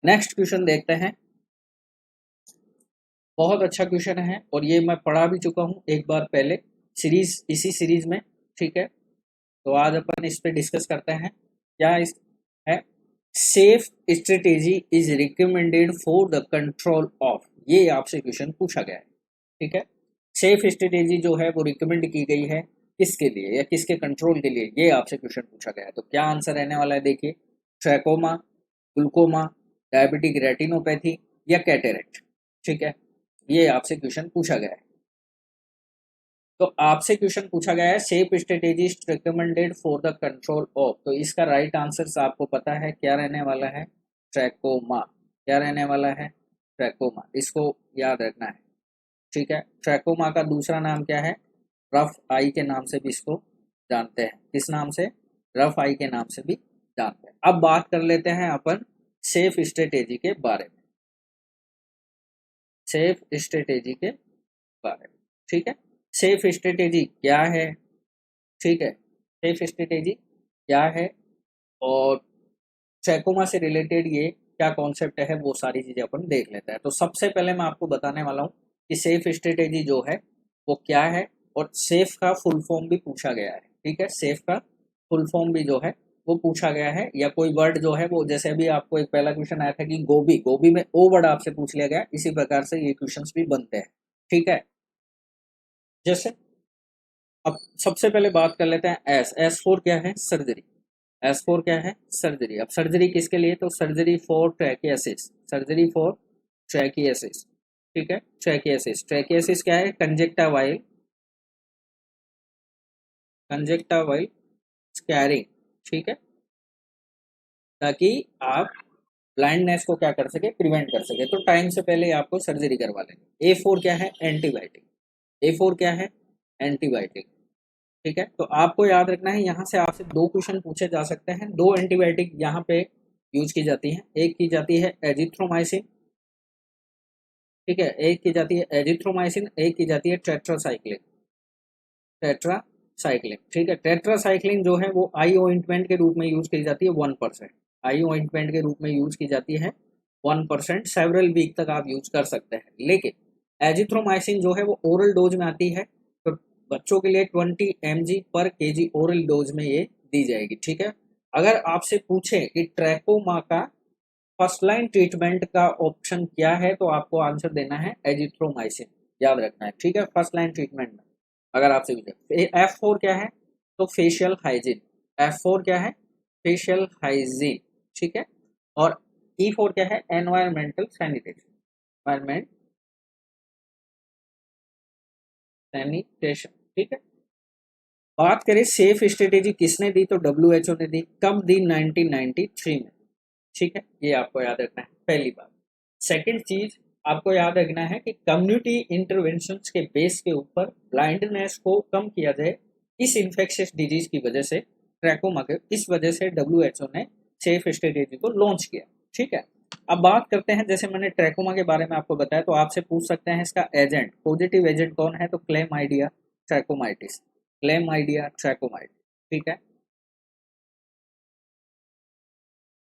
नेक्स्ट क्वेश्चन देखते हैं, बहुत अच्छा क्वेश्चन है और ये मैं पढ़ा भी चुका हूँ एक बार पहले सीरीज, इसी सीरीज में, ठीक है। तो आज अपन इस पे डिस्कस करते हैं, क्या इस है, safe strategy is recommended for the control of, ये आपसे क्वेश्चन पूछा गया है, ठीक है। सेफ स्ट्रेटेजी जो है वो रिकमेंड की गई है किसके लिए या किसके कंट्रोल के लिए, ये आपसे क्वेश्चन पूछा गया है। तो क्या आंसर रहने वाला है, देखिए, ट्रैकोमा, ग्लूकोमा, डायबिटिक रेटिनोपैथी या कैटेरेक्ट, ठीक है, ये आपसे क्वेश्चन पूछा गया है। तो आपसे क्वेश्चन पूछा गया है safe strategy recommended for the control of, तो इसका राइट आंसर आपको पता है क्या रहने वाला है, ट्रैकोमा, क्या रहने वाला है, ट्रैकोमा, इसको याद रखना है, ठीक है। ट्रैकोमा का दूसरा नाम क्या है, रफ आई के नाम से भी इसको जानते हैं, किस नाम से, रफ आई के नाम से भी जानते हैं। अब बात कर लेते हैं अपन सेफ स्ट्रेटेजी के बारे में, सेफ स्ट्रेटेजी के बारे में, ठीक है। सेफ स्ट्रेटेजी क्या है, ठीक है, सेफ स्ट्रेटेजी क्या है और ट्रैकोमा से रिलेटेड ये क्या कॉन्सेप्ट है, वो सारी चीजें अपन देख लेते हैं। तो सबसे पहले मैं आपको बताने वाला हूँ कि सेफ स्ट्रेटेजी जो है वो क्या है, और सेफ का फुल फॉर्म भी पूछा गया है, ठीक है, सेफ का फुल फॉर्म भी जो है वो पूछा गया है, या कोई वर्ड जो है वो, जैसे अभी आपको एक पहला क्वेश्चन आया था कि गोभी, गोभी में ओ वर्ड आपसे पूछ लिया गया, इसी प्रकार से ये क्वेश्चंस भी बनते हैं, ठीक है। जैसे अब सबसे पहले बात कर लेते हैं एस, एस फोर क्या है, सर्जरी, एस फोर क्या है, सर्जरी। अब सर्जरी किसके लिए, तो सर्जरी फॉर ट्रैकियासिस, सर्जरी फॉर ट्रैकियासिस, ठीक है, ट्रैकियासिस, ट्रैकियासिस क्या है, कंजेक्टावाइल, कंजेक्टावाइल स्कैरिंग, ठीक है, ताकि आप ब्लाइंडनेस को क्या कर सके, प्रिवेंट कर सके, तो टाइम से पहले आपको सर्जरी करवा लेंगे। ए फोर क्या है, एंटीबायोटिक, ए फोर क्या है, एंटीबायोटिक, ठीक है। तो आपको याद रखना है, यहाँ से आपसे दो क्वेश्चन पूछे जा सकते हैं, दो एंटीबायोटिक यहाँ पे यूज की जाती है, एक की जाती है एजिथ्रोमाइसिन, ठीक है, एक की जाती है एजिथ्रोमाइसिन, एक की जाती है टेट्रासाइक्लिन, टेट्रासाइक्लिन, ठीक है। टेट्रासाइक्लिन जो है वो आई ऑइंटमेंट के रूप में यूज की जाती है 1%, आई ऑइंटमेंट के रूप में यूज की जाती है 1% सेवरल वीक तक आप यूज कर सकते हैं। लेकिन एजिथ्रोमाइसिन जो है वो ओरल डोज में आती है, तो बच्चों के लिए 20 mg पर केजी ओरल डोज में ये दी जाएगी, ठीक है। अगर आपसे पूछे कि ट्रैकोमा का फर्स्ट लाइन ट्रीटमेंट का ऑप्शन क्या है, तो आपको आंसर देना है एजिथ्रोमाइसिन, याद रखना है, ठीक है। फर्स्ट लाइन ट्रीटमेंट में अगर आपसे पूछे F4 क्या है, तो फेशियल हाइजीन। F4 क्या है, फेशियल हाइजीन, ठीक है। और E4 क्या है, एनवायरमेंटल सैनिटेशन, एनवायरमेंट सैनिटेशन, ठीक है। बात करें सेफ स्ट्रेटेजी किसने दी, तो WHO ने दी। कब दी, 1993 में, ठीक है। ये आपको याद रखना है, पहली बात। सेकंड चीज आपको याद रखना है कि कम्युनिटी इंटरवेंशंस के बेस के ऊपर ब्लाइंडनेस को कम किया जाए, इस इन्फेक्शियस डिजीज की वजह से, ट्रैकोमा के, इस वजह से WHO ने सेफ स्ट्रेटेजी को लॉन्च किया, ठीक है। अब बात करते हैं, जैसे मैंने ट्रैकोमा के बारे में आपको बताया, तो आपसे पूछ सकते हैं इसका एजेंट, पॉजिटिव एजेंट कौन है, तो क्लेमाइडिया ट्रैकोमाइटिस, क्लेमाइडिया ट्रैकोमाइटिस, ठीक है,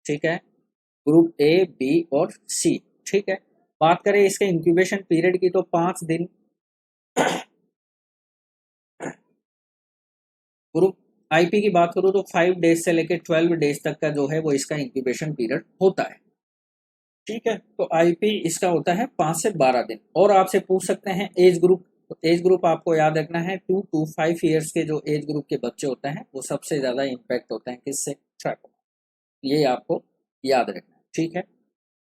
ठीक है। ग्रुप ए, बी और सी, ठीक है। बात करें इसके इंक्यूबेशन पीरियड की, तो 5 दिन। ग्रुप आईपी की बात करूं तो 5 डेज से लेकर 12 डेज तक का जो है वो इसका इंक्यूबेशन पीरियड होता है, ठीक है। तो आईपी इसका होता है 5 से 12 दिन। और आपसे पूछ सकते हैं एज ग्रुप, तो एज ग्रुप आपको याद रखना है 2 to 5 ईयर्स के जो एज ग्रुप के बच्चे होते हैं वो सबसे ज्यादा इम्पैक्ट होते हैं किससे, ट्रैकोमा, ये आपको याद रखना है, ठीक है।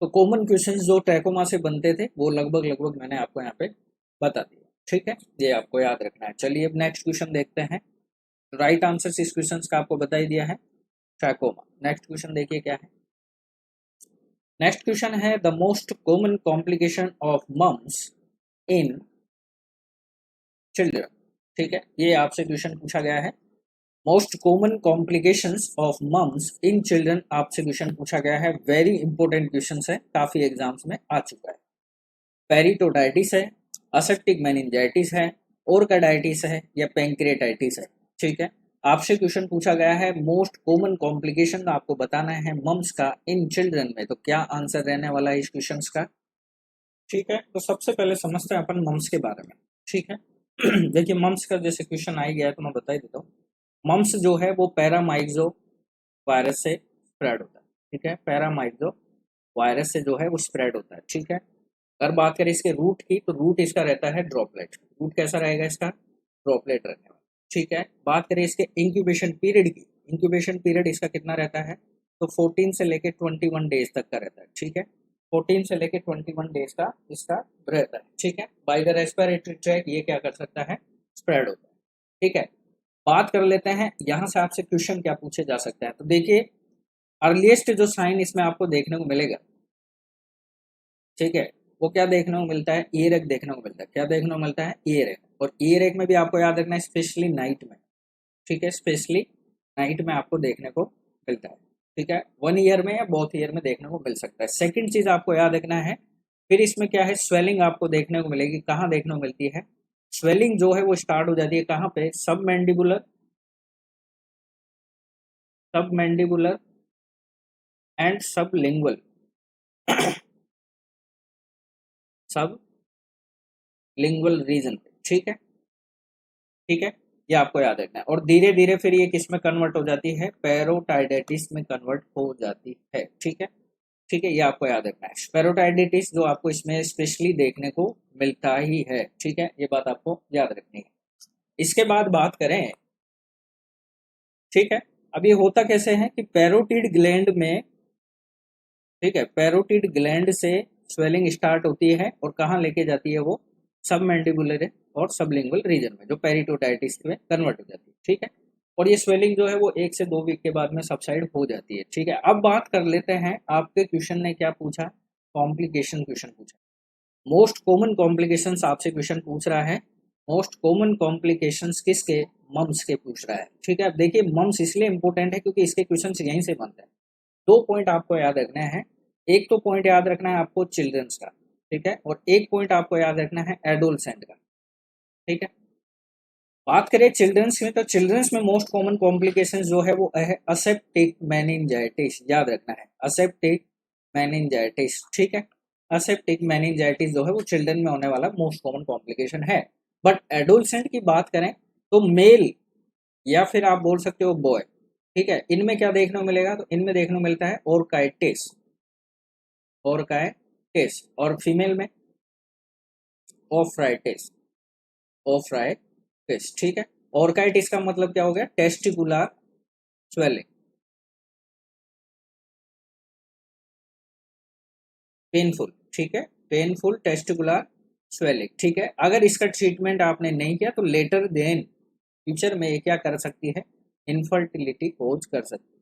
तो कॉमन क्वेश्चंस जो ट्रैकोमा से बनते थे वो लगभग लगभग मैंने आपको यहाँ पे बता दिया, ठीक है। ये आपको याद रखना है। चलिए अब नेक्स्ट क्वेश्चन देखते हैं। राइट आंसर इस क्वेश्चन का आपको बता ही दिया है, ट्रैकोमा। नेक्स्ट क्वेश्चन देखिए क्या है। नेक्स्ट क्वेश्चन है the most common complication of mumps in children, ठीक है। ये आपसे क्वेश्चन पूछा गया है, most common complications of mumps in children आपसे क्वेश्चन पूछा गया है। वेरी इंपॉर्टेंट क्वेश्चन है, काफी एग्जाम्स में आ चुका है। पेरिटोडाइटिस है, असेप्टिक मेनिंजाइटिस है, ओर्काडाइटिस है या पेंक्रियाटाइटिस है, ठीक है। आपसे क्वेश्चन पूछा गया है मोस्ट कॉमन कॉम्प्लिकेशन आपको बताना है मम्स का इन चिल्ड्रन में, तो क्या आंसर रहने वाला है इस क्वेश्चन का, ठीक है। तो सबसे पहले समझते हैं अपन मम्स के बारे में, ठीक है। देखिए मम्स का जैसे क्वेश्चन आ गया है तो मैं बता ही देता हूँ। मम्स जो है वो पैरामाइक्सो वायरस से स्प्रेड होता है, ठीक है। पैरामाइक्सो वायरस से जो है वो स्प्रेड होता है, ठीक है। अगर बात करें इसके रूट की, तो रूट इसका रहता है ड्रॉपलेट। रूट कैसा रहेगा इसका, ड्रॉपलेट रहने वाला, ठीक है। बात करें इसके इंक्यूबेशन पीरियड की, इंक्यूबेशन पीरियड इसका कितना रहता है, तो 14 से लेके 21 डेज तक का रहता है, ठीक है। 14 से लेके 21 डेज का इसका रहता है, ठीक है। बाय द रेस्पिरेटरी ट्रैक ये क्या कर सकता है, स्प्रेड होता है, ठीक है। बात कर लेते हैं यहाँ से आपसे क्वेश्चन क्या पूछे जा सकते हैं, तो देखिए अर्लीस्ट जो साइन इसमें आपको देखने को मिलेगा, ठीक है, वो क्या देखने को मिलता है, ईयर एक देखने को मिलता है। क्या देखने को मिलता है, ईयर एक। और ईयर एक में भी आपको याद रखना है स्पेशली नाइट में, ठीक है, स्पेशली नाइट में आपको देखने को मिलता है, ठीक है। 1 ईयर में या बोथ ईयर में देखने को मिल सकता है। सेकंड चीज आपको याद रखना है, फिर इसमें क्या है, स्वेलिंग आपको देखने को मिलेगी। कहाँ देखने को मिलती है स्वेलिंग, जो है वो स्टार्ट हो जाती है कहाँ पे, सब मैंडिबुलर, सब मैंडिबुलर एंड सब लिंगुअल, सब लिंगुअल रीजन पे, ठीक है, ठीक है। ये आपको याद रखना है। और धीरे धीरे फिर ये किस में कन्वर्ट हो जाती है, पेरोटाइडाइटिस में कन्वर्ट हो जाती है, ठीक है, ठीक है। ये आपको याद रखना है, पेरोटाइडाइटिस जो आपको इसमें स्पेशली देखने को मिलता ही है, ठीक है। ये बात आपको याद रखनी है। इसके बाद बात करें, ठीक है, अब ये होता कैसे है कि पैरोटिड ग्लैंड में, ठीक है, पैरोटिड ग्लैंड से स्वेलिंग स्टार्ट होती है और कहाँ लेके जाती है वो, सब मैंडिबुलर और सबलिंगुअल रीजन में, जो पेरिटोटाइटिस में कन्वर्ट हो जाती है, ठीक है। और ये स्वेलिंग जो है वो 1 से 2 वीक के बाद में सबसाइड हो जाती है, ठीक है। अब बात कर लेते हैं, आपके क्वेश्चन ने क्या पूछा, कॉम्प्लिकेशन क्वेश्चन पूछा। मोस्ट कॉमन कॉम्प्लिकेशंस आपसे क्वेश्चन पूछ रहा है। मोस्ट कॉमन कॉम्प्लिकेशंस किसके, मम्स के पूछ रहा है, ठीक है। अब देखिए मम्स इसलिए इंपॉर्टेंट है क्योंकि इसके क्वेश्चन यहीं से बनते हैं। 2 पॉइंट आपको याद रखना है। एक तो पॉइंट याद रखना है आपको चिल्ड्रंस का, ठीक है, और एक पॉइंट आपको याद रखना है एडोलसेंट का, ठीक है। बात करें चिल्ड्रंस में, तो चिल्ड्रंस में मोस्ट कॉमन कॉम्प्लिकेशन जो है वो है असेप्टिक मेनिंजाइटिस, याद रखना है असेप्टिक मेनिंजाइटिस, ठीक है। असेप्टिक मेनिंजाइटिस जो है वो चिल्ड्रन में होने वाला मोस्ट कॉमन कॉम्प्लिकेशन है। बट एडोलसेंट की बात करें तो मेल या फिर आप बोल सकते हो बॉय, ठीक है, इनमें क्या देखने को मिलेगा, तो इनमें देखने को मिलता है ओरकाइटिस, ओरकाइटिस, और फीमेल में ओफ्राइटिस, ओफ्राइटिस, ठीक है। ओरकाइटिस का मतलब क्या हो गया, टेस्टिकुलर स्वेलिंग, पेनफुल, ठीक है, पेनफुल टेस्टिकुलर स्वेलिंग, ठीक है। अगर इसका ट्रीटमेंट आपने नहीं किया तो लेटर देन फ्यूचर में ये क्या कर सकती है, इनफर्टिलिटी कोज कर सकती है,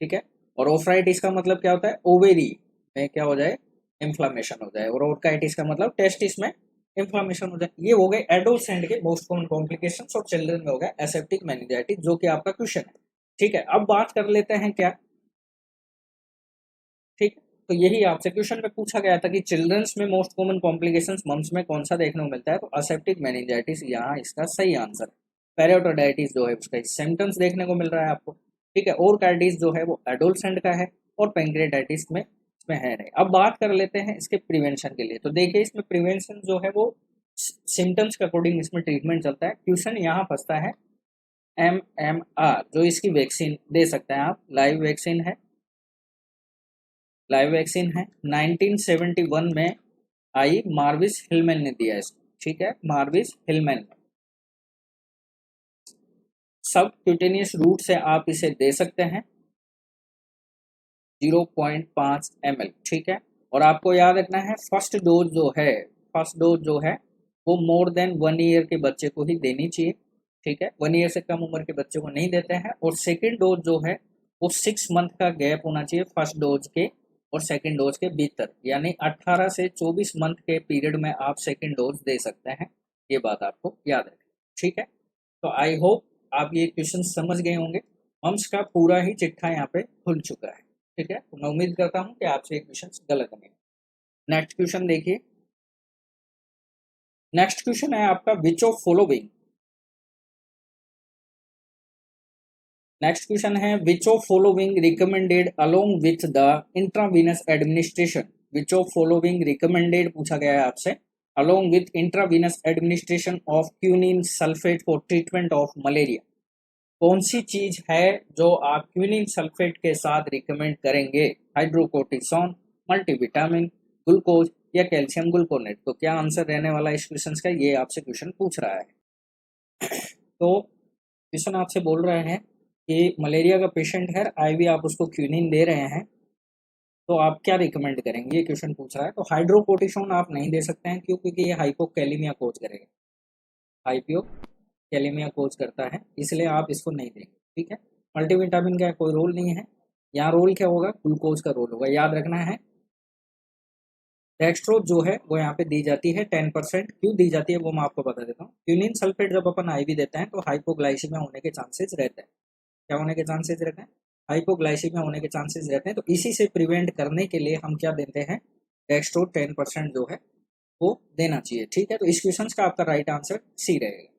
ठीक है। और ओफ्राइटिस का मतलब क्या होता है, ओवेरी में क्या हो जाए, इन्फ्लामेशन हो जाए, और ओरकाइटिस का मतलब टेस्टिस में इन्फ्लामेशन हो जाए। ये हो गए एडोलसेंट के मोस्ट कॉमन कॉम्प्लिकेशंस, और चिल्ड्रन में हो गया एसेप्टिक मेनिंजाइटिस, जो कि आपका क्वेश्चन है, ठीक है। अब बात कर लेते हैं क्या, ठीक है, तो यही आपसे क्वेश्चन में पूछा गया था कि चिल्ड्रंस में मोस्ट कॉमन कॉम्प्लिकेशंस मम्स में कौन सा देखने को मिलता है, तो असेप्टिक मेनिंजाइटिस यहाँ इसका सही आंसर है। पेरियोडाइटिस जो है उसका सिम्टम्स देखने को मिल रहा है आपको, ठीक है। ओरकाइटिस जो है वो एडोलसेंट का है, और पेंक्रेटाइटिस में इसमें है नहीं। अब बात कर लेते हैं इसके प्रिवेंशन के लिए, तो देखिए इसमें प्रिवेंशन जो है वो सिम्टम्स के अकॉर्डिंग इसमें ट्रीटमेंट चलता है। क्वेश्चन यहाँ फंसता है MMR, जो इसकी वैक्सीन दे सकते हैं आप, लाइव वैक्सीन है, लाइव वैक्सीन है, 1971 में आई, मार्विस हिलमैन ने दिया इसको, ठीक है, मार्विस हिलमैन ने। सब क्यूटेनियस रूट से आप इसे दे सकते हैं 0.5 ml, ठीक है। और आपको याद रखना है फर्स्ट डोज जो है, फर्स्ट डोज जो है वो मोर देन 1 ईयर के बच्चे को ही देनी चाहिए, ठीक है, 1 ईयर से कम उम्र के बच्चे को नहीं देते हैं। और सेकेंड डोज जो है वो 6 मंथ का गैप होना चाहिए फर्स्ट डोज के और सेकेंड डोज के भीतर, यानी 18 से 24 मंथ के पीरियड में आप सेकेंड डोज दे सकते हैं, ये बात आपको याद रखें, ठीक है। तो आई होप आप ये क्वेश्चन समझ गए होंगे। मम्स का पूरा ही चिट्ठा यहाँ पे खुल चुका है, ठीक है। तो मैं उम्मीद करता हूँ कि आपसे ये क्वेश्चन गलत नहीं। नेक्स्ट क्वेश्चन देखिए, नेक्स्ट क्वेश्चन है आपका which of following, next question है which of following recommended along with the intravenous administration, which of following recommended पूछा गया है आपसे along with intravenous administration of quinine sulphate for treatment of malaria. कौन सी चीज है जो आप क्विनिन सल्फेट के साथ रिकमेंड करेंगे, हाइड्रोकोर्टिसोन, मल्टीविटामिन, ग्लूकोज या कैल्शियम ग्लूकोनेट। तो क्या आंसर रहने वाला इस क्वेश्चन का, ये आपसे क्वेश्चन पूछ रहा है। तो क्वेश्चन आपसे बोल रहे हैं कि मलेरिया का पेशेंट है, आईवी आप उसको क्विनिन दे रहे हैं, तो आप क्या रिकमेंड करेंगे, ये क्वेश्चन पूछ रहा है। तो हाइड्रोकोर्टिसोन आप नहीं दे सकते हैं, क्यों, क्योंकि ये हाइपोकैलेमिया कोज करेगा, हाइपोकैलेमिया कोज करता है, इसलिए आप इसको नहीं देंगे, ठीक है। मल्टीविटामिन का कोई रोल नहीं है यहाँ, रोल क्या होगा, ग्लूकोज का रोल होगा, याद रखना है। डेक्स्ट्रोज जो है वो यहाँ पे दी जाती है 10%, क्यों दी जाती है वो मैं आपको बता देता हूँ। क्यूनिन सल्फेट जब अपन आईवी देते हैं तो हाइपोग्लाइसीमिया होने के चांसेस रहते हैं, क्या होने के चांसेस रहते हैं, हाइपोग्लाइसीमिया होने के चांसेस रहते हैं। तो इसी से प्रिवेंट करने के लिए हम क्या देते हैं, डेक्स्ट्रो 10% जो है वो देना चाहिए, ठीक है। तो इस क्वेश्चन का आपका राइट आंसर सी रहेगा,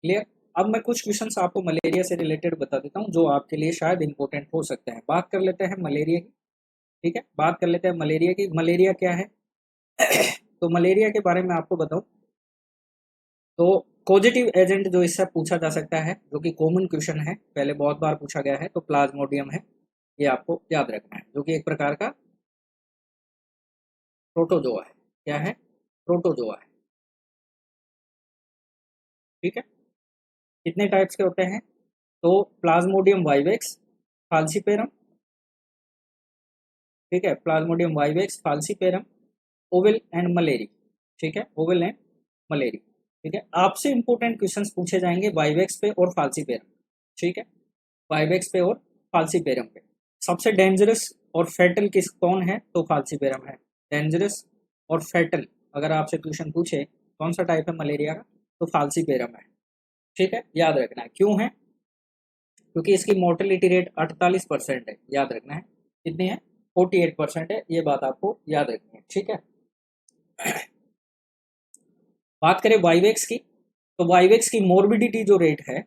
क्लियर। अब मैं कुछ क्वेश्चंस आपको मलेरिया से रिलेटेड बता देता हूँ, जो आपके लिए शायद इंपॉर्टेंट हो सकते हैं। बात कर लेते हैं मलेरिया की, ठीक है, बात कर लेते हैं मलेरिया की। मलेरिया क्या है तो मलेरिया के बारे में आपको बताऊं तो पॉजिटिव एजेंट जो इससे पूछा जा सकता है, जो कि कॉमन क्वेश्चन है, पहले बहुत बार पूछा गया है, तो प्लाज्मोडियम है, ये आपको याद रखना है, जो कि एक प्रकार का प्रोटोजोआ है। क्या है, प्रोटोजोआ है, ठीक है। कितने टाइप्स के होते हैं, तो प्लाज्मोडियम वाइवेक्स, फाल्सीपेरम, ठीक है, Plasmodium vivax, falciparum, ओविल and malariae, ठीक है, ओविल एंड मलेरी, ठीक है। आपसे इंपॉर्टेंट क्वेश्चंस पूछे जाएंगे वाइवेक्स पे और फाल्सीपेरम, ठीक है, वाइवेक्स पे और फाल्सीपेरम पे। सबसे डेंजरस और फेटल किस कौन है, तो फाल्सीपेरम है, डेंजरस और फेटल। अगर आपसे क्वेश्चन पूछे कौन सा टाइप है मलेरिया का, तो फाल्सीपेरम है, ठीक है, याद रखना है। क्यों है, क्योंकि इसकी मोर्टेलिटी रेट 48% है, याद रखना है, कितनी है, 48% है, ये बात आपको याद रखनी है, ठीक है। बात करें वाइवेक्स की, तो वाइवेक्स की मोर्बिडिटी जो रेट है,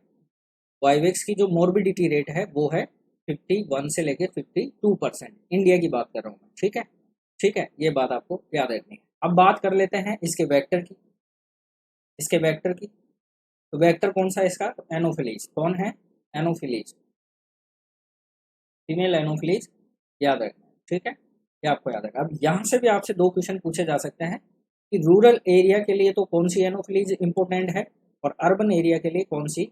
वाइवेक्स की जो मोर्बिडिटी रेट है वो है 51 से लेके 52%, इंडिया की बात कर रहा हूँ मैं, ठीक है। ठीक है, ये बात आपको याद रखनी है। अब बात कर लेते हैं इसके वेक्टर की, इसके वेक्टर की। तो वेक्टर कौन सा है इसका? तो एनोफिलीज। कौन है? एनोफिलीज, फीमेल एनोफिलीज, याद रखना है, ठीक है। ये आपको याद रखना। अब यहाँ से भी आपसे दो क्वेश्चन पूछे जा सकते हैं कि रूरल एरिया के लिए तो कौन सी एनोफिलीज इंपॉर्टेंट है और अर्बन एरिया के लिए कौन सी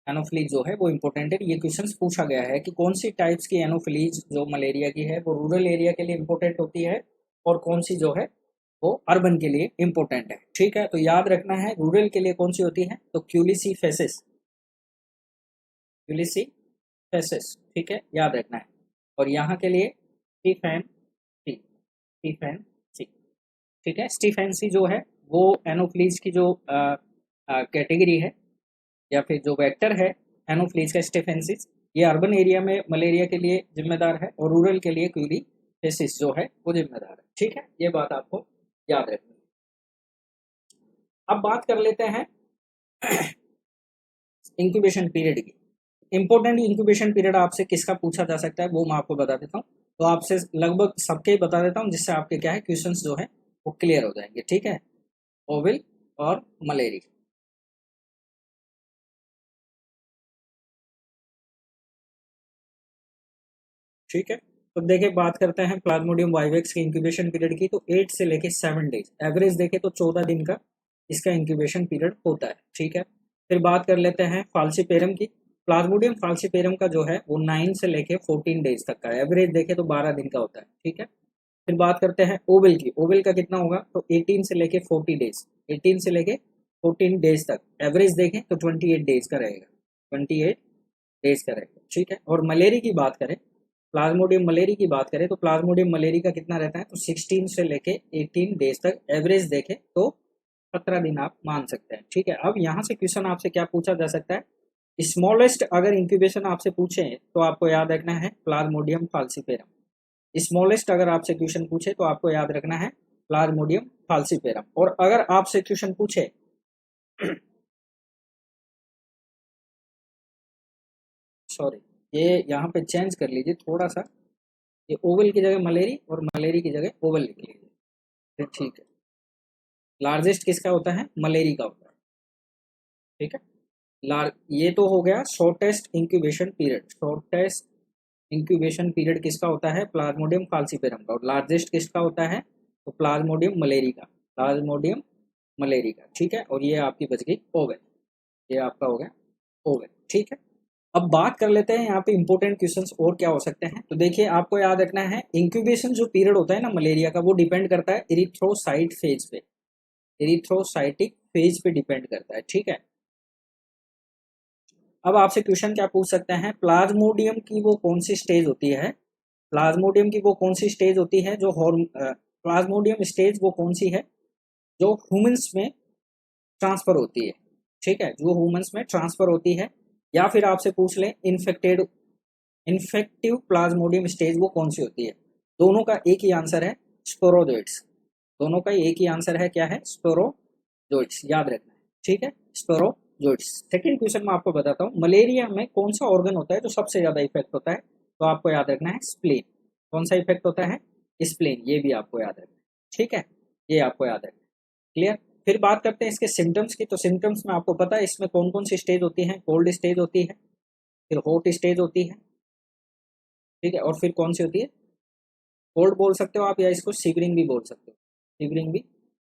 एनोफिलीज जो है वो इंपॉर्टेंट है। ये क्वेश्चन पूछा गया है कि कौन सी टाइप्स की एनोफिलीज जो मलेरिया की है वो रूरल एरिया के लिए इंपॉर्टेंट होती है और कौन सी जो है वो अर्बन के लिए इंपॉर्टेंट है, ठीक है। तो याद रखना है रूरल के लिए कौन सी होती है, तो क्यूलिसीफेसिस, क्यूलिसीफेसिस, ठीक है, याद रखना है। और यहाँ के लिए स्टीफेन सी, स्टीफेन सी, ठीक है। स्टीफेन सी जो है वो एनोफिलीज की जो कैटेगरी है या फिर जो वेक्टर है एनोफ्लीज का स्टेफेंसिस, ये अर्बन एरिया में मलेरिया के लिए जिम्मेदार है और रूरल के लिए क्यूलिफेसिस जो है वो जिम्मेदार है, ठीक है। ये बात आपको याद रखनी है। अब बात कर लेते हैं इंक्यूबेशन पीरियड की। इंपॉर्टेंट इंक्यूबेशन पीरियड आपसे किसका पूछा जा सकता है वो मैं आपको बता देता हूँ। तो आपसे लगभग सबके बता देता हूँ जिससे आपके क्या है क्वेश्चंस जो है वो क्लियर हो जाएंगे, ठीक है। ओविल और मलेरी, ठीक है। तो देखिए बात करते हैं प्लाज्मोडियम वाइवेक्स के इंक्यूबेशन पीरियड की। तो 8 से लेके 7 डेज, एवरेज देखें तो 14 दिन का इसका इंक्यूबेशन पीरियड होता है, ठीक है। फिर बात कर लेते हैं फाल्सीपेरम की। प्लाज्मोडियम फाल्सीपेरम का जो है वो 9 से लेके 14 डेज तक का, एवरेज देखें तो 12 दिन का होता है, ठीक है। फिर बात करते हैं ओवल की। ओवल का कितना होगा, तो 18 से लेके 40 डेज, 18 से लेके 14 डेज तक, एवरेज देखें तो 28 डेज का रहेगा, 28 डेज का रहेगा, ठीक है। और मलेरी की बात करें, प्लाज्मोडियम मलेरी की बात करें तो प्लाज्मोडियम मलेरी का कितना रहता है, तो 16 से लेके 18 डेज तक, एवरेज देखें तो 17 दिन आप मान सकते हैं, ठीक है। अब यहाँ से क्वेश्चन आपसे क्या पूछा जा सकता है, स्मॉलेस्ट अगर इंक्यूबेशन आपसे पूछे तो आपको याद रखना है प्लाज्मोडियम फाल्सीपेरम। स्मॉलेस्ट अगर आपसे क्वेश्चन पूछे तो आपको याद रखना है प्लाज्मोडियम फाल्सीपेरम। और अगर आपसे क्वेश्चन पूछे सॉरी, ये यहाँ पे चेंज कर लीजिए थोड़ा सा, ये ओवल की जगह मलेरी और मलेरी की जगह ओवल लिख लीजिए, फिर ठीक है। लार्जेस्ट किसका होता है, मलेरी का होता है, ठीक है। ये तो हो गया shortest incubation period. Shortest incubation period किसका होता है, प्लाज्मोडियम फाल्सीपेरम का। और लार्जेस्ट किसका होता है, तो प्लाज्मोडियम मलेरी का, प्लाज्मोडियम मलेरी का, ठीक है। और ये आपकी बच गई ओवल, ये आपका हो गया ओवल, ठीक है। अब बात कर लेते हैं यहाँ पे इंपॉर्टेंट क्वेश्चंस और क्या हो सकते हैं। तो देखिए आपको याद रखना है इंक्यूबेशन जो पीरियड होता है ना मलेरिया का, वो डिपेंड करता है इरिथ्रोसाइट फेज पे, इरिथ्रोसाइटिक फेज पे डिपेंड करता है, ठीक है। अब आपसे क्वेश्चन क्या पूछ सकते हैं, प्लाज्मोडियम की वो कौन सी स्टेज होती है, प्लाज्मोडियम की वो कौन सी स्टेज होती है जो प्लाज्मोडियम स्टेज वो कौन सी है जो ह्यूमंस में ट्रांसफर होती है, ठीक है, जो ह्यूमंस में ट्रांसफर होती है। या फिर आपसे पूछ लें इन्फेक्टिव प्लाज्मोडियम स्टेज वो कौन सी होती है। दोनों का एक ही आंसर है, स्पोरोजोइट्स। दोनों का एक ही आंसर है, क्या है, स्पोरोजोइट्स, याद रखना है, ठीक है, स्पोरोजोइट्स। सेकंड क्वेश्चन मैं आपको बताता हूँ, मलेरिया में कौन सा ऑर्गन होता है जो सबसे ज्यादा इफेक्ट होता है, तो आपको याद रखना है स्प्लीन। कौन सा इफेक्ट होता है, स्प्लीन, ये भी आपको याद रखना है, ठीक है, ये आपको याद रखना है, क्लियर। फिर बात करते हैं इसके सिम्टम्स की। तो सिम्टम्स में आपको पता है इसमें कौन कौन सी स्टेज होती है, कोल्ड स्टेज होती है, फिर हॉट स्टेज होती है, ठीक है, और फिर कौन सी होती है, कोल्ड बोल सकते हो आप या इसको शिवरिंग भी बोल सकते हो, शिवरिंग भी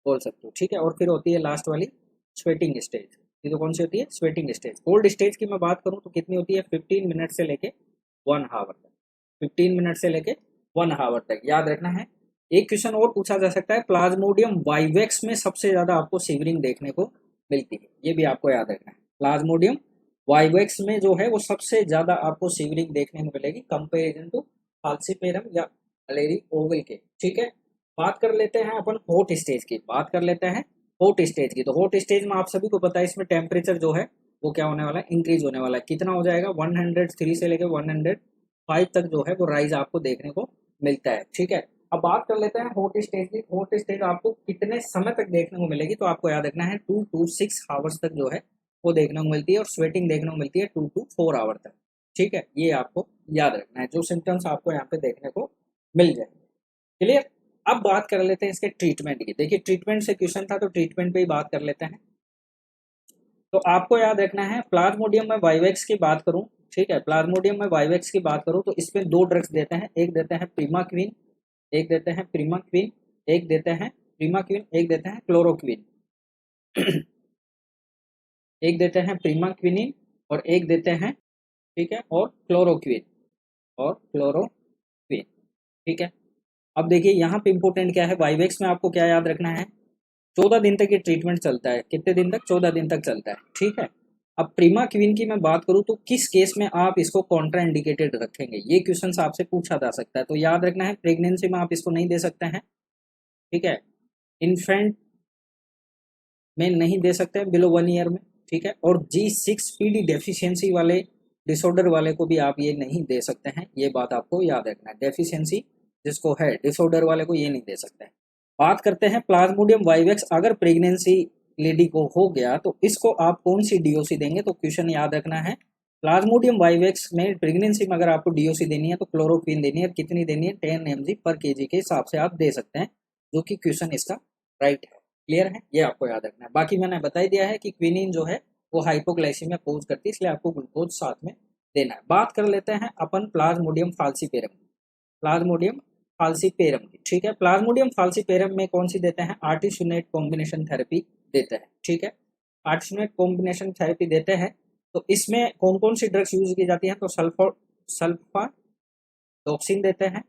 बोल सकते हो, ठीक है। और फिर होती है लास्ट वाली स्वेटिंग स्टेज। ये तो कौन सी होती है, स्वेटिंग स्टेज। कोल्ड स्टेज की मैं बात करूँ तो कितनी होती है, 15 मिनट से लेके 1 आवर तक, 15 मिनट से लेके 1 आवर तक, याद रखना है। एक क्वेश्चन और पूछा जा सकता है, प्लाज्मोडियम वाइवेक्स में सबसे ज्यादा आपको शिवरिंग देखने को मिलती है, ये भी आपको याद रखना है। प्लाज्मोडियम वाइवेक्स में जो है वो सबसे ज्यादा आपको शिवरिंग देखने को मिलेगी कंपेरिजन टू फाल्सीपेरम या मलेरी ओवल के, ठीक है। बात कर लेते हैं अपन हॉट स्टेज की, बात कर लेते हैं हॉट स्टेज की। तो हॉट स्टेज में आप सभी को पता है इसमें टेम्परेचर जो है वो क्या होने वाला है, इंक्रीज होने वाला है। कितना हो जाएगा, 103 से लेकर 105 तक जो है वो राइज आपको देखने को मिलता है, ठीक है। अब बात कर लेते हैं हॉट स्टेज की। हॉट स्टेज आपको कितने समय तक देखने को मिलेगी, तो आपको याद रखना है 2 to 6 आवर्स तक जो है वो देखने को मिलती है, और स्वेटिंग देखने को मिलती है 2 to 4 आवर तक, ठीक है, ये आपको याद रखना है, जो सिम्टम्स आपको यहाँ पे देखने को मिल जाएंगे। क्लियर। अब बात कर लेते हैं इसके ट्रीटमेंट की। देखिए ट्रीटमेंट से क्वेश्चन था तो ट्रीटमेंट पे ही बात कर लेते हैं। तो आपको याद रखना है, प्लाज्मोडियम में वाइवेक्स की बात करूं, ठीक है, प्लाज्मोडियम में वाइवेक्स की बात करूं तो इसमें दो ड्रग्स देते हैं, एक देते हैं प्रीमाक्विन, एक देते हैं प्रीमाक्विन, एक देते हैं प्रीमाक्विन, एक देते हैं क्लोरोक्विन। एक देते हैं प्रीमाक्विनिन और एक देते हैं, ठीक है, और क्लोरोक्विन, और क्लोरोक्विन, ठीक है। अब देखिए यहाँ पे इंपॉर्टेंट क्या है, वाइवेक्स में आपको क्या याद रखना है, 14 दिन तक ये ट्रीटमेंट चलता है। कितने दिन तक? 14 दिन तक चलता है, ठीक है। अब प्रीमाक्विन की मैं बात करूं तो किस केस में आप इसको कॉन्ट्रा इंडिकेटेड रखेंगे, ये क्वेश्चन आपसे पूछा जा सकता है। तो याद रखना है, प्रेगनेंसी में आप इसको नहीं दे सकते हैं, ठीक है, इन्फेंट में नहीं दे सकते हैं बिलो 1 ईयर में, ठीक है, और G6PD डेफिशिएंसी वाले डिसऑर्डर वाले को भी आप ये नहीं दे सकते हैं, ये बात आपको याद रखना है। डेफिशिएंसी जिसको है डिसऑर्डर वाले को ये नहीं दे सकते हैं। बात करते हैं प्लाज्मोडियम वाइवेक्स, अगर प्रेगनेंसी लेडी को हो गया तो इसको आप कौन सी डीओसी देंगे, तो क्वेश्चन याद रखना है, प्लाज्मोडियम वाइवेक्स में प्रेगनेंसी में अगर आपको डीओसी देनी है तो क्लोरोक्विन देनी है, कितनी देनी है, 10 mg पर kg के हिसाब से आप दे सकते हैं, जो कि क्वेश्चन इसका राइट है। क्लियर है, ये आपको याद रखना है। बाकी मैंने बता ही दिया है कि क्विनिन जो है वो हाइपोग्लाइसीमिया कोज करती है, इसलिए आपको ग्लूकोज साथ में देना है। बात कर लेते हैं अपन प्लाज्मोडियम फाल्सीपेरम, प्लाज्मोडियम फाल्सीपेरम की, ठीक है। प्लाज्मोडियम फाल्सीपेरम में कौन सी देते हैं, आर्टिसुनेट कॉम्बिनेशन थेरेपी देते हैं, ठीक है, आर्टिसुनेट कॉम्बिनेशन थेरेपी देते हैं। तो इसमें कौन कौन सी ड्रग्स यूज की जाती हैं, तो सल्फाडॉक्सिन देते हैं,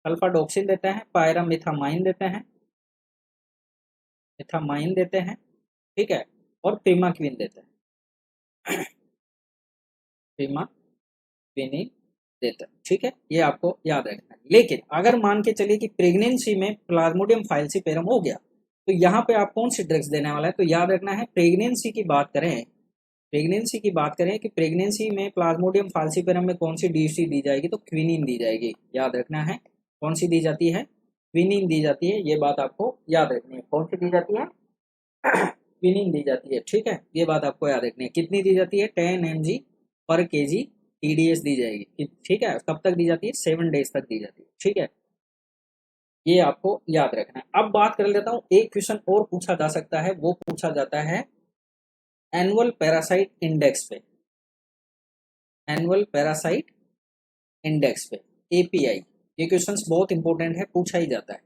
सल्फाडॉक्सिन देते हैं, पायरामिथामाइन देते हैं, मिथामाइन देते हैं, ठीक है, और प्रीमाक्विन देते हैं, प्रीमाक्विनिन देते हैं, ठीक है, ये आपको याद रखना है। लेकिन अगर मान के चलिए कि प्रेगनेंसी में प्लाज्मोडियम फाल्सीपेरम हो गया तो यहाँ पे आप कौन सी ड्रग्स देने वाला है, तो याद रखना है, प्रेगनेंसी की बात करें, प्रेगनेंसी की बात करें कि प्रेगनेंसी में प्लाज्मोडियम फाल्सीपेरम में कौन सी डीसी दी जाएगी, तो क्विनिन दी जाएगी। याद रखना है, कौन सी दी जाती है, क्विनिन दी जाती है, ये बात आपको याद रखनी है। कौन सी दी जाती है, क्विनिन दी जाती है, ठीक है, ये बात आपको याद रखनी है। कितनी दी जाती है, 10 mg पर kg TDS दी जाएगी, ठीक है। कब तक दी जाती है, 7 डेज तक दी जाती है, ठीक है, ये आपको याद रखना है। अब बात कर लेता हूँ, एक क्वेश्चन और पूछा जा सकता है, वो पूछा जाता है एनुअल पैरासाइट इंडेक्स पे, एनुअल पैरासाइट इंडेक्स पे, API। ये क्वेश्चन बहुत इंपॉर्टेंट है, पूछा ही जाता है,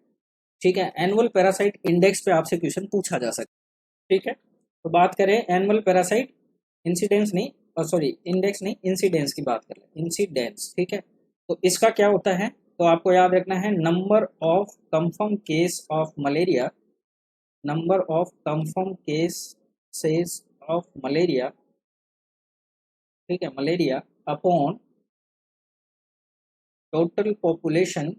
ठीक है। एनुअल पैरासाइट इंडेक्स पे आपसे क्वेश्चन पूछा जा सकता है, ठीक है। तो बात करें एनुअल पैरासाइट इंसिडेंस नहीं, सॉरी इंडेक्स नहीं, इंसिडेंस की बात कर ले, इंसिडेंस, ठीक है। तो इसका क्या होता है, तो आपको याद रखना है, number of confirm case of malaria, number of confirm cases of malaria, ठीक है, malaria upon total population,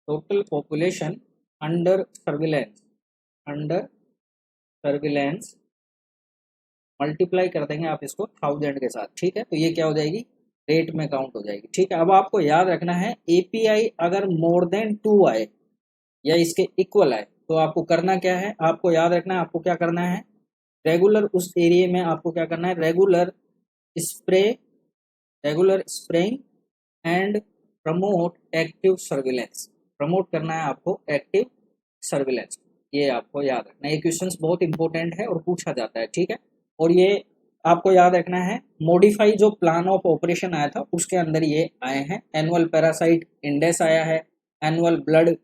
total population under surveillance, under surveillance, multiply कर देंगे आप इसको 1000 के साथ, ठीक है। तो ये क्या हो जाएगी, रेट में काउंट हो जाएगी, ठीक है। अब आपको याद रखना है, API अगर मोर देन 2 आए या इसके इक्वल आए तो आपको करना क्या है, आपको याद रखना है, आपको क्या करना है, रेगुलर उस एरिया में आपको क्या करना है, regular spray, regular spraying and promote active surveillance, promote करना है आपको एक्टिव सर्विलेंस, ये आपको याद रखना है। ये क्वेश्चंस बहुत इंपॉर्टेंट है और पूछा जाता है, ठीक है। और ये आपको याद रखना है, मॉडिफाई जो प्लान ऑफ ऑपरेशन आया था उसके अंदर ये आए हैं। एनुअल पैरासाइट इंडेक्स आया है, annual blood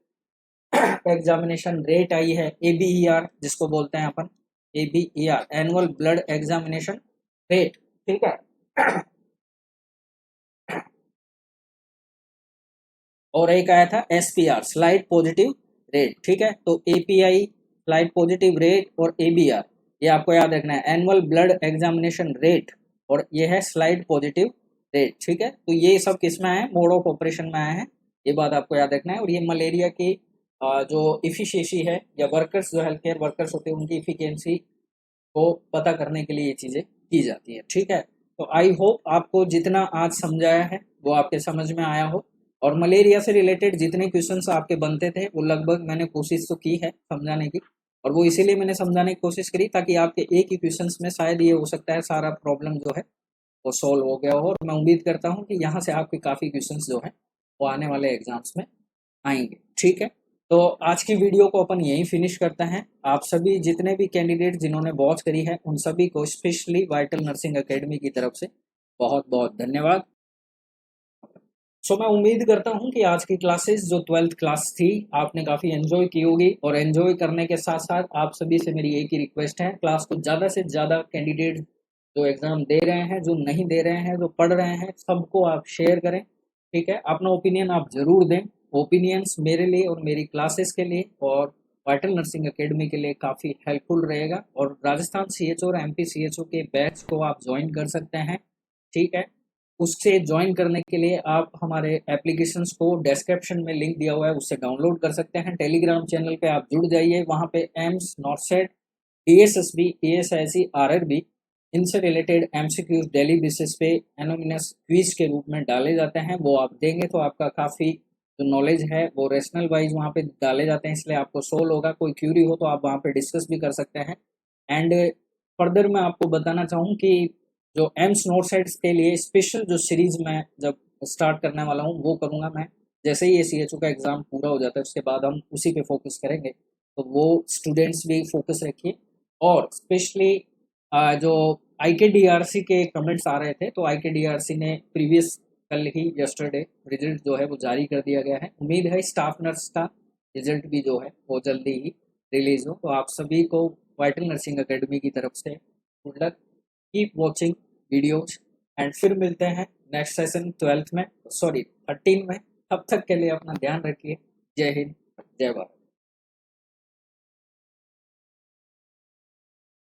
examination rate I है, ABER जिसको बोलते हैं अपन, ABER annual blood examination rate, ठीक है। और एक आया था SPR स्लाइड पॉजिटिव रेट, ठीक है। तो API स्लाइड पॉजिटिव रेट और ABR ये आपको याद रखना है, एनुअल ब्लड एग्जामिनेशन रेट और ये है स्लाइड पॉजिटिव रेट, ठीक है। तो ये सब किस में आए हैं, मोड ऑफ ऑपरेशन में आए हैं, ये बात आपको याद रखना है। और ये मलेरिया की जो इफिशिएंसी है या वर्कर्स जो हेल्थ केयर वर्कर्स होते हैं उनकी इफिशिएंसी को पता करने के लिए ये चीज़ें की जाती है, ठीक है। तो आई होप आपको जितना आज समझाया है वो आपके समझ में आया हो, और मलेरिया से रिलेटेड जितने क्वेश्चंस आपके बनते थे वो लगभग मैंने कोशिश तो की है समझाने की, और वो इसीलिए मैंने समझाने की कोशिश करी ताकि आपके एक ही क्वेश्चंस में शायद ये हो सकता है सारा प्रॉब्लम जो है वो सॉल्व हो गया हो, और मैं उम्मीद करता हूँ कि यहाँ से आपके काफ़ी क्वेश्चंस जो हैं वो आने वाले एग्जाम्स में आएंगे। ठीक है, तो आज की वीडियो को अपन यहीं फिनिश करते हैं। आप सभी जितने भी कैंडिडेट जिन्होंने वॉच करी है उन सभी को स्पेशली वाइटल नर्सिंग एकेडमी की तरफ से बहुत बहुत धन्यवाद। मैं उम्मीद करता हूं कि आज की क्लासेस जो 12th क्लास थी आपने काफ़ी एंजॉय की होगी, और एंजॉय करने के साथ साथ आप सभी से मेरी एक ही रिक्वेस्ट है, क्लास को ज़्यादा से ज़्यादा कैंडिडेट जो एग्ज़ाम दे रहे हैं, जो नहीं दे रहे हैं, जो पढ़ रहे हैं, सबको आप शेयर करें। ठीक है, अपना ओपिनियन आप ज़रूर दें। ओपिनियंस मेरे लिए और मेरी क्लासेस के लिए और वाइटल नर्सिंग एकेडमी के लिए काफ़ी हेल्पफुल रहेगा। और राजस्थान CHO और MP CHO के बैच को आप ज्वाइन कर सकते हैं। ठीक है, उससे ज्वाइन करने के लिए आप हमारे एप्लीकेशंस को डिस्क्रिप्शन में लिंक दिया हुआ है उससे डाउनलोड कर सकते हैं। टेलीग्राम चैनल पे आप जुड़ जाइए, वहाँ पे एम्स, नॉर्सेट, DSSB, ASIC, RRB इनसे रिलेटेड MCQs डेली बेसिस पे एनोनिमस क्विज के रूप में डाले जाते हैं। वो आप देंगे तो आपका काफ़ी जो नॉलेज है वो रेशनल वाइज वहाँ पे डाले जाते हैं, इसलिए आपको सोल्व होगा। कोई क्यूरी हो तो आप वहाँ पे डिस्कस भी कर सकते हैं। एंड फर्दर मैं आपको बताना चाहूँ कि जो एम्स नोट सेट्स के लिए स्पेशल जो सीरीज मैं जब स्टार्ट करने वाला हूँ वो करूँगा मैं जैसे ही ये CHO का एग्ज़ाम पूरा हो जाता है उसके बाद हम उसी पे फोकस करेंगे। तो वो स्टूडेंट्स भी फोकस रखिए। और स्पेशली जो IKDRC के कमेंट्स आ रहे थे, तो IKDRC ने प्रीवियस कल ही यस्टरडे रिजल्ट जो है वो जारी कर दिया गया है। उम्मीद है स्टाफ नर्स का रिजल्ट भी जो है वो जल्दी ही रिलीज हो। तो आप सभी को वाइटल नर्सिंग एकेडमी की तरफ से good luck, keep watching videos, and फिर मिलते हैं नेक्स्ट सेशन 12th में, सॉरी 13 में। तब तक के लिए अपना ध्यान रखिए। जय हिंद, जय भारत।